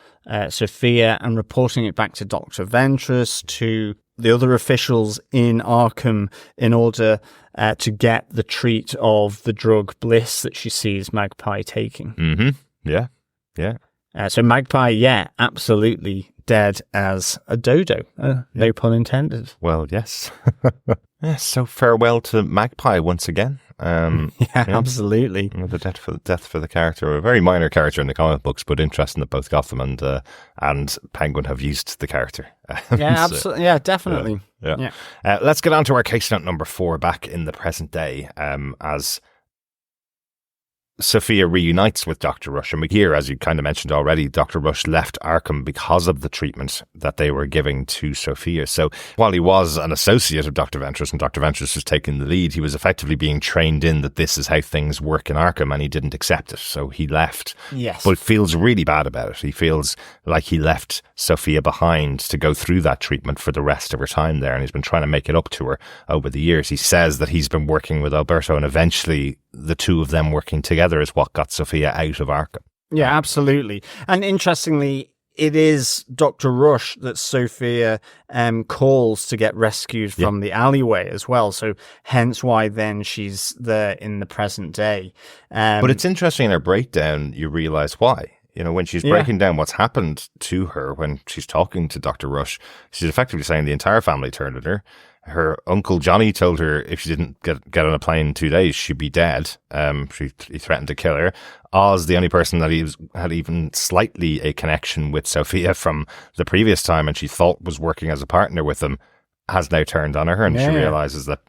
Sofia and reporting it back to Dr. Ventress, to the other officials in Arkham, in order to get the treat of the drug Bliss that she sees Magpie taking. Yeah. So Magpie, absolutely dead as a dodo. No pun intended. Well, yes. So farewell to Magpie once again. Absolutely. The death for the character, a very minor character in the comic books, but interesting that both Gotham and Penguin have used the character. Absolutely. Yeah, definitely. Yeah. Let's get on to our case note number 4, back in the present day, as Sofia reunites with Dr. Rush, and we hear, as you kind of mentioned already, Dr. Rush left Arkham because of the treatment that they were giving to Sofia. So while he was an associate of Dr. Ventress and Dr. Ventress was taking the lead, he was effectively being trained in that this is how things work in Arkham, and he didn't accept it. So he left. Yes. But feels really bad about it. He feels like he left Sofia behind to go through that treatment for the rest of her time there, and he's been trying to make it up to her over the years. He says that he's been working with Alberto, and eventually the two of them working together is what got Sofia out of Arkham. Yeah, absolutely. And interestingly, it is Dr. Rush that Sofia calls to get rescued from the alleyway as well. So hence why then she's there in the present day. But it's interesting in her breakdown, you realise why. When she's breaking down what's happened to her, when she's talking to Dr. Rush, she's effectively saying the entire family turned on her. Her uncle Johnny told her if she didn't get on a plane in 2 days, she'd be dead. He threatened to kill her. Oz, the only person that had even slightly a connection with Sofia from the previous time and she thought was working as a partner with him, has now turned on her, and she realizes that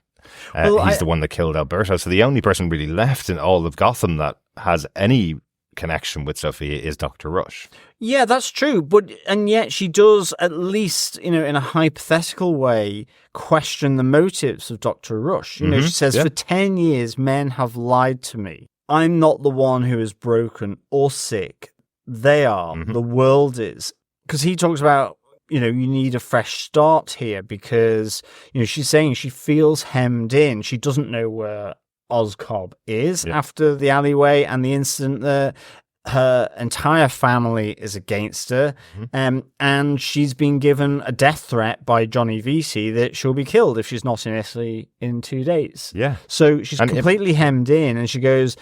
he's the one that killed Alberto. So the only person really left in all of Gotham that has any connection with Sophia is Dr. Rush. Yeah, that's true. And yet she does, at least, in a hypothetical way, question the motives of Dr. Rush. She says, for 10 years, men have lied to me. I'm not the one who is broken or sick. They are. The world is. Because he talks about, you need a fresh start here because, she's saying she feels hemmed in. She doesn't know where Cobb is after the alleyway and the incident there. Her entire family is against her, and she's been given a death threat by Johnny Vesey that she'll be killed if she's not in Italy in 2 days. Yeah. So she's completely hemmed in, and she goes,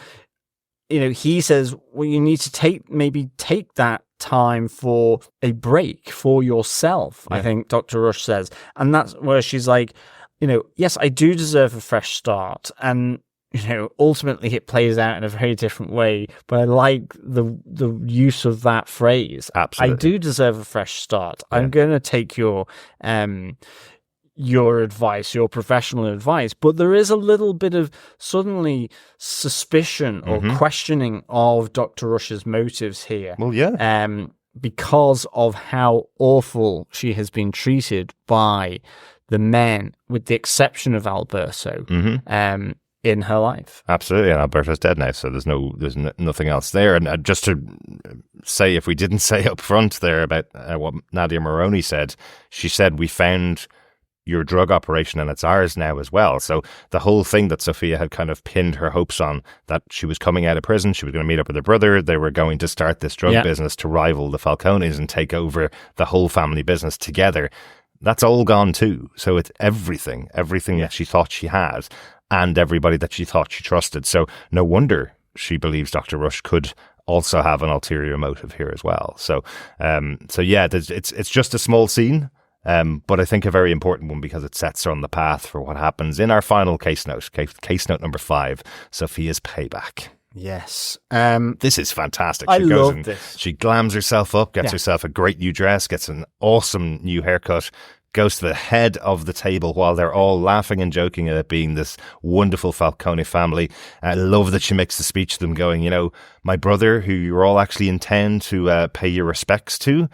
he says, well, you need to take that time for a break for yourself, I think Dr. Rush says. And that's where she's like, yes, I do deserve a fresh start. And ultimately it plays out in a very different way, but I like the use of that phrase. Absolutely. I do deserve a fresh start. I'm going to take your advice, your professional advice, but there is a little bit of suddenly suspicion or questioning of Dr. Rush's motives here. Well, yeah. Because of how awful she has been treated by the men, with the exception of Alberto. In her life. Absolutely, and Alberto's dead now, so there's nothing else there. And just to say, if we didn't say up front there about what Nadia Maroni said, she said, we found your drug operation and it's ours now as well. So the whole thing that Sophia had kind of pinned her hopes on, that she was coming out of prison, she was going to meet up with her brother, they were going to start this drug business to rival the Falcones and take over the whole family business together. That's all gone too. So it's everything that she thought she had, and everybody that she thought she trusted. So no wonder she believes Dr. Rush could also have an ulterior motive here as well. So yeah, it's just a small scene, but I think a very important one because it sets her on the path for what happens in our final case note number 5, Sophia's payback. Yes. This is fantastic. I love this. She glams herself up, gets herself a great new dress, gets an awesome new haircut, goes to the head of the table while they're all laughing and joking at it being this wonderful Falcone family. I love that she makes the speech to them going, my brother, who you're all actually intend to pay your respects to,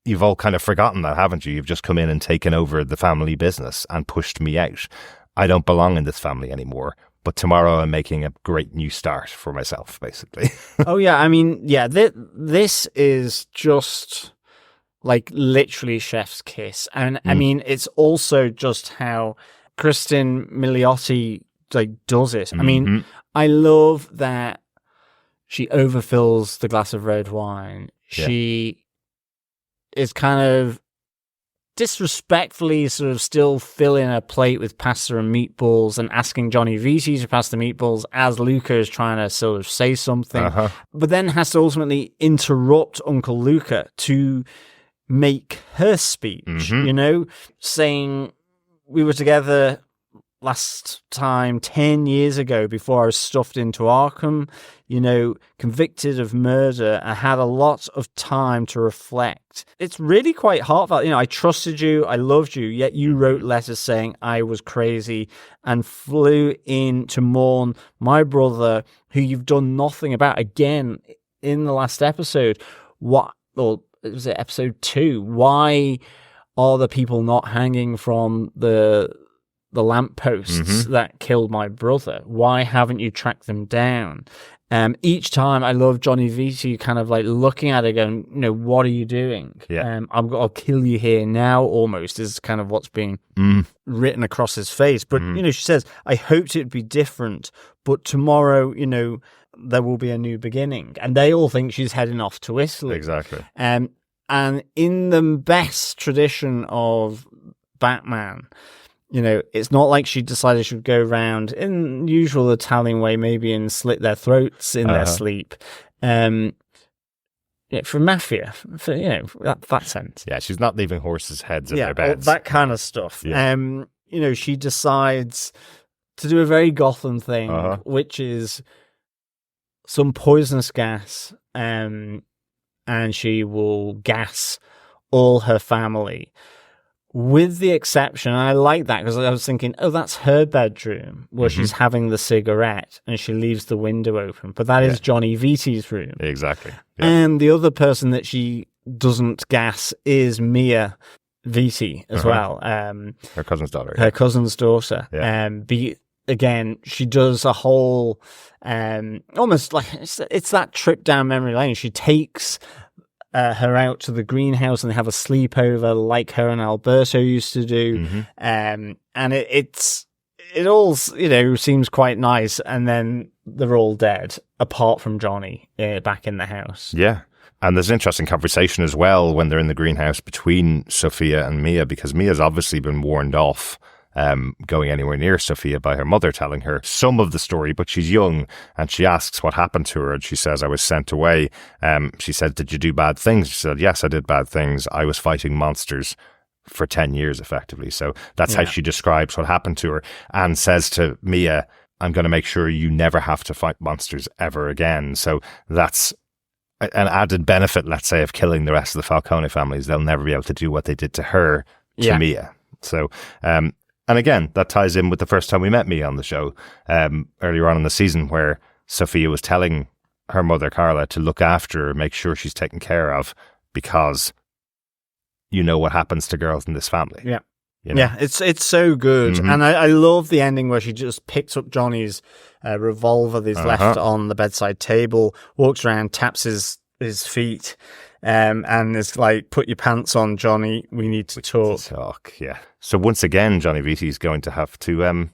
you've all kind of forgotten that, haven't you? You've just come in and taken over the family business and pushed me out. I don't belong in this family anymore. But tomorrow I'm making a great new start for myself, basically. Oh, yeah. I mean, yeah, this is just like literally chef's kiss. And I mean, it's also just how Kristen Milioti does it. I mean, I love that she overfills the glass of red wine. Yeah. She is kind of disrespectfully sort of still filling a plate with pasta and meatballs and asking Johnny Vesey to pass the meatballs as Luca is trying to sort of say something, but then has to ultimately interrupt Uncle Luca to make her speech, saying, we were together last time 10 years ago before I was stuffed into Arkham, convicted of murder. I had a lot of time to reflect. It's really quite heartfelt. I trusted you, I loved you, yet you wrote letters saying I was crazy and flew in to mourn my brother, who you've done nothing about. Again, in the last episode, was it episode 2? Why are the people not hanging from the lampposts that killed my brother? Why haven't you tracked them down? Each time I love Johnny Vesey kind of looking at it going, what are you doing? Yeah. I'll kill you here now, almost, is kind of what's being written across his face. But, she says, I hoped it'd be different, but tomorrow, there will be a new beginning. And they all think she's heading off to Italy. Exactly. And in the best tradition of Batman, it's not like she decided she would go around in usual Italian way, maybe, and slit their throats in their sleep. For mafia, for that sense. Yeah, she's not leaving horses' heads in their beds. That kind of stuff. Yeah. She decides to do a very Gotham thing, which is some poisonous gas, and she will gas all her family, With the exception, I like that because I was thinking, oh, that's her bedroom where she's having the cigarette and she leaves the window open. But that is Johnny Viti's room. Exactly. Yeah. And the other person that she doesn't gas is Mia Viti as well. Her cousin's daughter. Her cousin's daughter. Yeah. Again, she does a whole, almost like, it's that trip down memory lane. She takes her out to the greenhouse and they have a sleepover like her and Alberto used to do. And it all, seems quite nice. And then they're all dead, apart from Johnny back in the house. Yeah. And there's an interesting conversation as well when they're in the greenhouse between Sofia and Mia, because Mia's obviously been warned off going anywhere near Sofia by her mother telling her some of the story, but she's young and she asks what happened to her and she says, I was sent away. She said, did you do bad things? She said, yes, I did bad things. I was fighting monsters for 10 years effectively. So that's how she describes what happened to her and says to Mia, I'm going to make sure you never have to fight monsters ever again. So that's an added benefit, let's say, of killing the rest of the Falcone families. They'll never be able to do what they did to her, to Mia. So, and again, that ties in with the first time we met Mia on the show earlier on in the season, where Sofia was telling her mother, Carla, to look after her, make sure she's taken care of, because you know what happens to girls in this family. Yeah. You know? Yeah, it's so good. And I love the ending where she just picks up Johnny's revolver that he's left on the bedside table, walks around, taps his feet, and is like, put your pants on, Johnny, we need to talk. Yeah. So once again, Johnny Viti is going to have to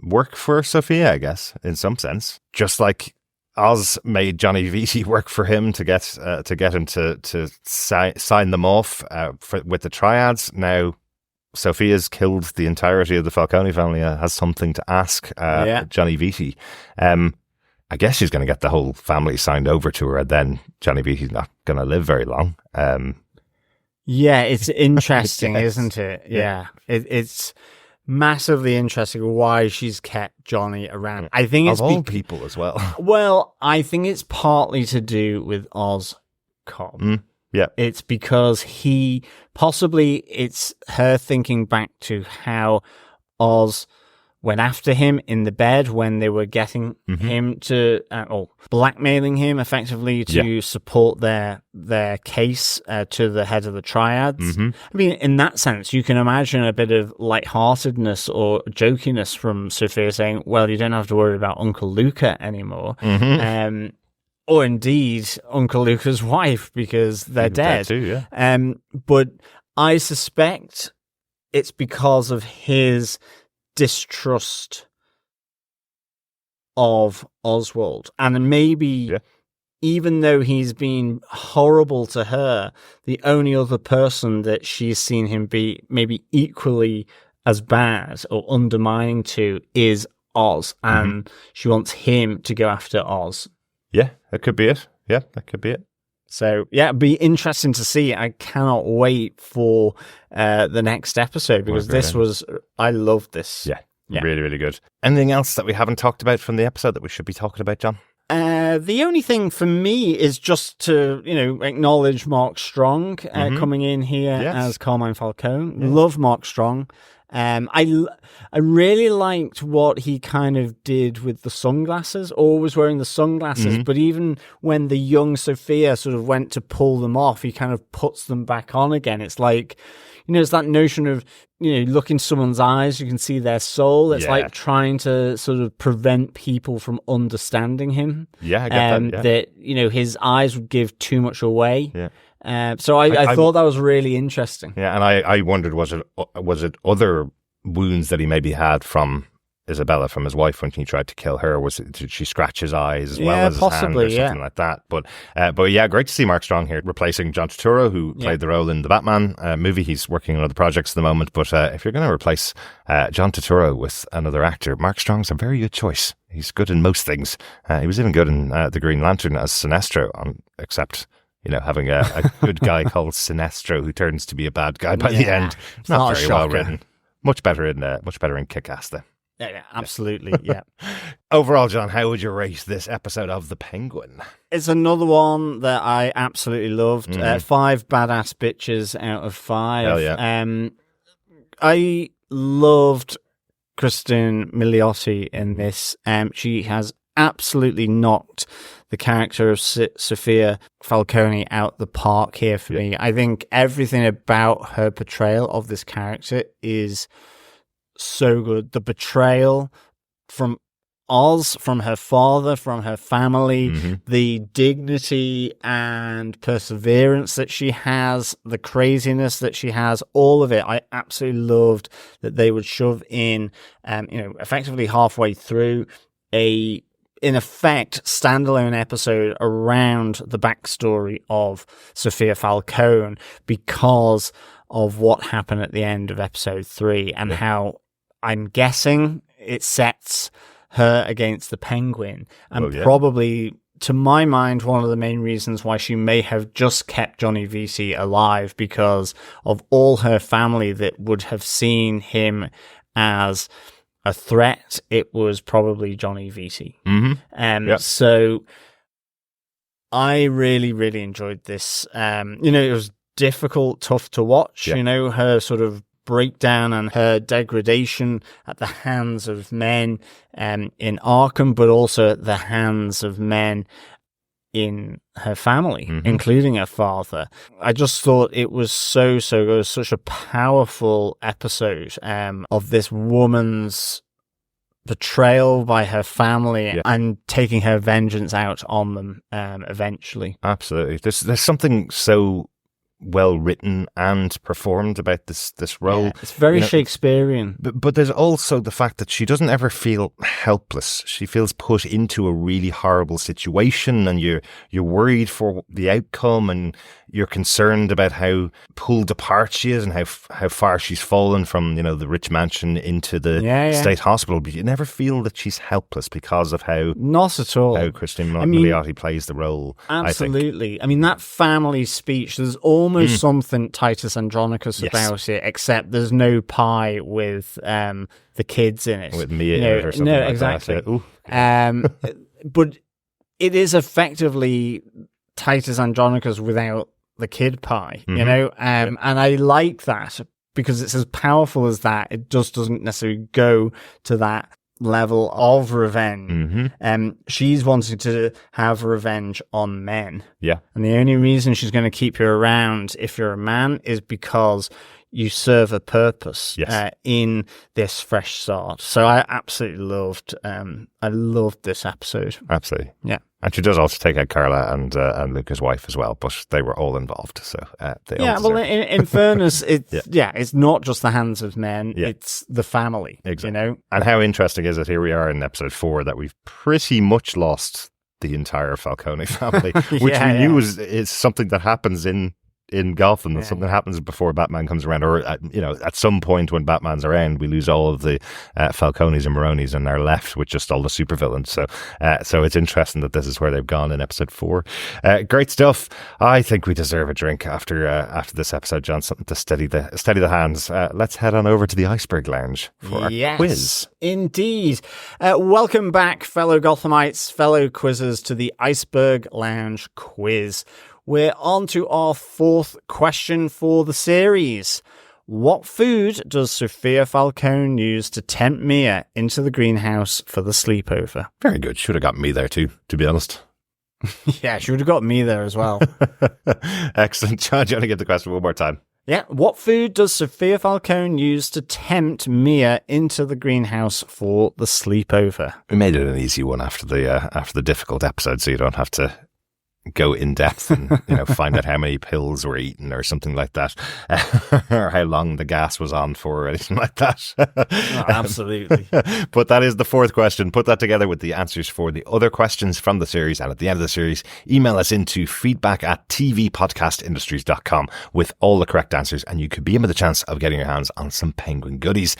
work for Sofia, I guess, in some sense. Just like Oz made Johnny Viti work for him to get him to sign them off with the triads. Now Sofia's killed the entirety of the Falcone family, has something to ask Johnny Viti. I guess she's going to get the whole family signed over to her, and then Johnny Viti's not going to live very long. Yeah, it's interesting, isn't it? Yeah. It's massively interesting why she's kept Johnny around. I think it's of all people as well. Well, I think it's partly to do with Oz Cobb. Yeah. It's because it's her thinking back to how Oz went after him in the bed when they were getting him to, or blackmailing him effectively to support their case to the head of the triads. I mean, in that sense, you can imagine a bit of lightheartedness or jokiness from Sofia saying, well, you don't have to worry about Uncle Luca anymore. Or indeed Uncle Luca's wife, because they're dead. Too, yeah. But I suspect it's because of his distrust of Oswald. And maybe even though he's been horrible to her, the only other person that she's seen him be maybe equally as bad or undermining to is Oz. And she wants him to go after Oz. Yeah, that could be it. Yeah, that could be it. So, yeah, it'd be interesting to see. I cannot wait for the next episode, because I loved this. Yeah, really, really good. Anything else that we haven't talked about from the episode that we should be talking about, John? The only thing for me is just to, acknowledge Mark Strong coming in here as Carmine Falcone. Yeah. Love Mark Strong. I really liked what he kind of did with the sunglasses, always wearing the sunglasses, but even when the young Sofia sort of went to pull them off, he kind of puts them back on again. It's like, it's that notion of, look in someone's eyes, you can see their soul. It's like trying to sort of prevent people from understanding him. Yeah, I get that. That, his eyes would give too much away. Yeah. So I thought that was really interesting. Yeah, and I wondered, was it other wounds that he maybe had from Isabella, from his wife, when he tried to kill her? Did she scratch his eyes as well as his hand or something like that? But yeah, great to see Mark Strong here replacing John Turturro, who played the role in the Batman movie. He's working on other projects at the moment. But if you're going to replace John Turturro with another actor, Mark Strong's a very good choice. He's good in most things. He was even good in The Green Lantern as Sinestro, except having a good guy called Sinestro who turns to be a bad guy by the end. Not very well written. Much better in Kick-Ass, though. Yeah, absolutely. Yeah. Overall, John, how would you rate this episode of The Penguin? It's another one that I absolutely loved. 5 badass bitches out of 5. Hell yeah. I loved Kristen Milioti in this. She has absolutely knocked the character of Sofia Falcone out the park here for me. I think everything about her portrayal of this character is so good. The betrayal from Oz, from her father, from her family, the dignity and perseverance that she has, the craziness that she has, all of it. I absolutely loved that they would shove in, effectively halfway through in effect, standalone episode around the backstory of Sofia Falcone because of what happened at the end of episode 3 and how I'm guessing it sets her against the Penguin, and probably, to my mind, one of the main reasons why she may have just kept Johnny Vesey alive, because of all her family that would have seen him as a threat. It was probably Johnny Vesey. So I really, really enjoyed this. It was difficult, tough to watch. Her sort of breakdown and her degradation at the hands of men in Arkham, but also at the hands of men in her family, including her father. I just thought it was so good. It was such a powerful episode of this woman's betrayal by her family and taking her vengeance out on them eventually. Absolutely. There's something so well written and performed about this role. It's very Shakespearean. But there's also the fact that she doesn't ever feel helpless. She feels put into a really horrible situation, and you're worried for the outcome, and you're concerned about how pulled apart she is and how far she's fallen from the rich mansion into the state hospital. But you never feel that she's helpless because of how not at all how Kristen Milioti plays the role. Absolutely. I mean, that family speech, there's almost something Titus Andronicus about it, except there's no pie with the kids in it. With Mia in it or something like exactly. that. But it is effectively Titus Andronicus without the kid pie, and I like that because it's as powerful as that. It just doesn't necessarily go to that level of revenge. She's wanting to have revenge on men. And the only reason she's going to keep you around if you're a man is because you serve a purpose in this fresh start. So I absolutely loved this episode. Absolutely. Yeah. And she does also take out Carla and Luca's wife as well, but they were all involved. So they all well, in fairness, it's not just the hands of men; it's the family. Exactly. And how interesting is it? Here we are in episode 4 that we've pretty much lost the entire Falcone family, which we knew is something that happens in Gotham. That something happens before Batman comes around, or at some point when Batman's around, we lose all of the Falcones and Maronis and are left with just all the supervillains. So it's interesting that this is where they've gone in episode 4. Great stuff. I think we deserve a drink after this episode, John. Something to steady the hands. Let's head on over to the Iceberg Lounge for our quiz. Indeed. Welcome back, fellow Gothamites, fellow quizzers, to the Iceberg Lounge quiz. We're on to our 4th question for the series. What food does Sofia Falcone use to tempt Mia into the greenhouse for the sleepover? Very good. Should have got me there too, to be honest. Yeah, she would have got me there as well. Excellent. John, do you want to get the question one more time? Yeah. What food does Sofia Falcone use to tempt Mia into the greenhouse for the sleepover? We made it an easy one after the difficult episode, so you don't have to go in depth and find out how many pills were eaten or something like that, or how long the gas was on for or anything like that. Absolutely. But that is the 4th question. Put that together with the answers for the other questions from the series, and at the end of the series, email us into feedback@tvpodcastindustries.com with all the correct answers, and you could be in with a chance of getting your hands on some Penguin goodies.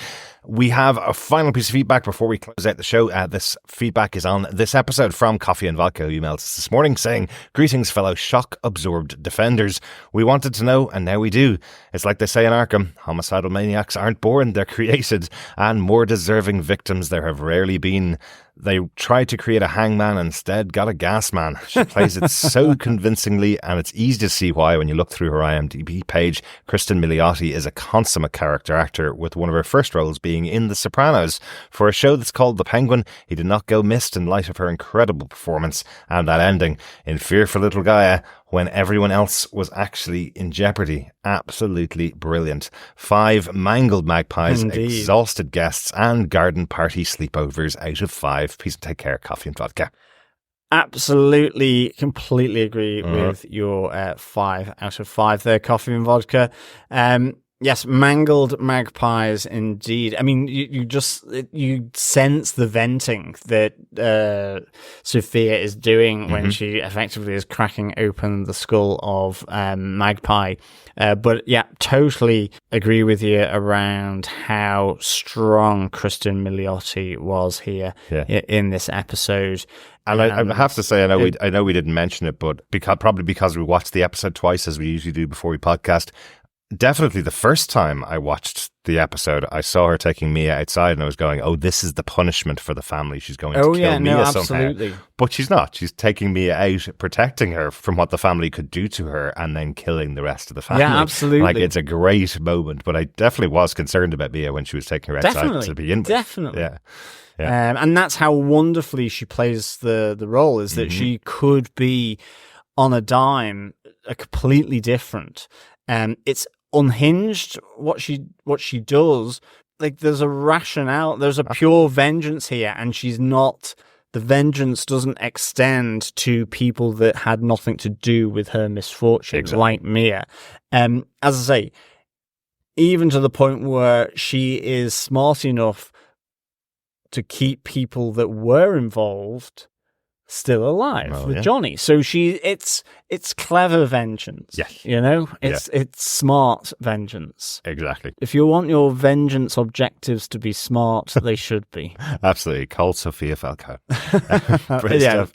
We have a final piece of feedback before we close out the show. This feedback is on this episode from Coffee and Vodka, who emailed us this morning saying, "Greetings, fellow shock-absorbed defenders. We wanted to know, and now we do. It's like they say in Arkham, homicidal maniacs aren't born, they're created, and more deserving victims there have rarely been They tried to create a hangman and instead got a gas man. She plays it so convincingly, and it's easy to see why when you look through her IMDb page. Kristen Milioti is a consummate character actor, with one of her first roles being in The Sopranos. For a show that's called The Penguin, he did not go missed in light of her incredible performance and that ending in Fear for Little Gaia when everyone else was actually in jeopardy. Absolutely brilliant. 5 mangled magpies, exhausted guests, and garden party sleepovers out of 5. Please take care. Coffee and vodka. Absolutely, completely agree with your 5 out of 5 there, Coffee and Vodka. Yes, mangled magpies indeed. I mean, you sense the venting that Sophia is doing when she effectively is cracking open the skull of Magpie. But yeah, totally agree with you around how strong Kristen Milioti was here in this episode. And I have to say, I know we didn't mention it, but probably because we watched the episode twice, as we usually do before we podcast. Definitely the first time I watched the episode, I saw her taking Mia outside and I was going, oh, this is the punishment for the family. She's going to kill Mia somehow. But she's not. She's taking Mia out, protecting her from what the family could do to her and then killing the rest of the family. Yeah, absolutely. Like, it's a great moment, but I definitely was concerned about Mia when she was taking her outside to begin with. Definitely. Yeah. And that's how wonderfully she plays the role, is that she could be on a dime, a completely different. It's unhinged what she does. Like, there's a rationale, there's a pure vengeance here, and the vengeance doesn't extend to people that had nothing to do with her misfortune, like Mia. As I say, even to the point where she is smart enough to keep people that were involved still alive with Johnny. So it's clever vengeance. Yes. You know? It's smart vengeance. Exactly. If you want your vengeance objectives to be smart, they should be. Absolutely. Call Sofia Falcone.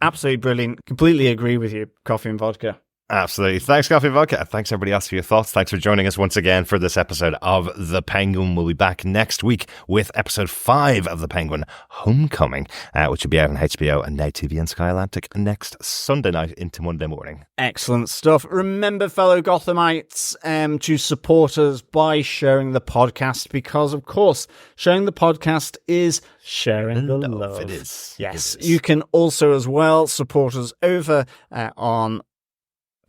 Absolutely brilliant. Completely agree with you, Coffee and Vodka. Absolutely. Thanks, Coffee and Vodka. Thanks, everybody else, for your thoughts. Thanks for joining us once again for this episode of The Penguin. We'll be back next week with episode 5 of The Penguin, Homecoming, which will be out on HBO and Now TV and Sky Atlantic next Sunday night into Monday morning. Excellent stuff. Remember, fellow Gothamites, to support us by sharing the podcast, because, of course, sharing the podcast is sharing the love. It is. Yes. It is. You can also, as well, support us over on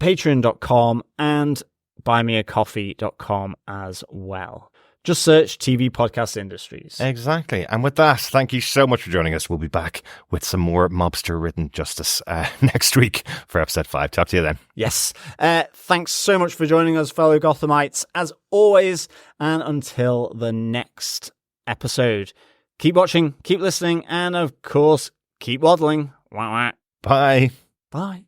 patreon.com and buymeacoffee.com as well. Just search TV Podcast Industries. Exactly. And with that, thank you so much for joining us. We'll be back with some more mobster-written justice next week for episode 5. Talk to you then. Yes. Thanks so much for joining us, fellow Gothamites, as always. And until the next episode, keep watching, keep listening, and of course, keep waddling. Wah, wah. Bye. Bye.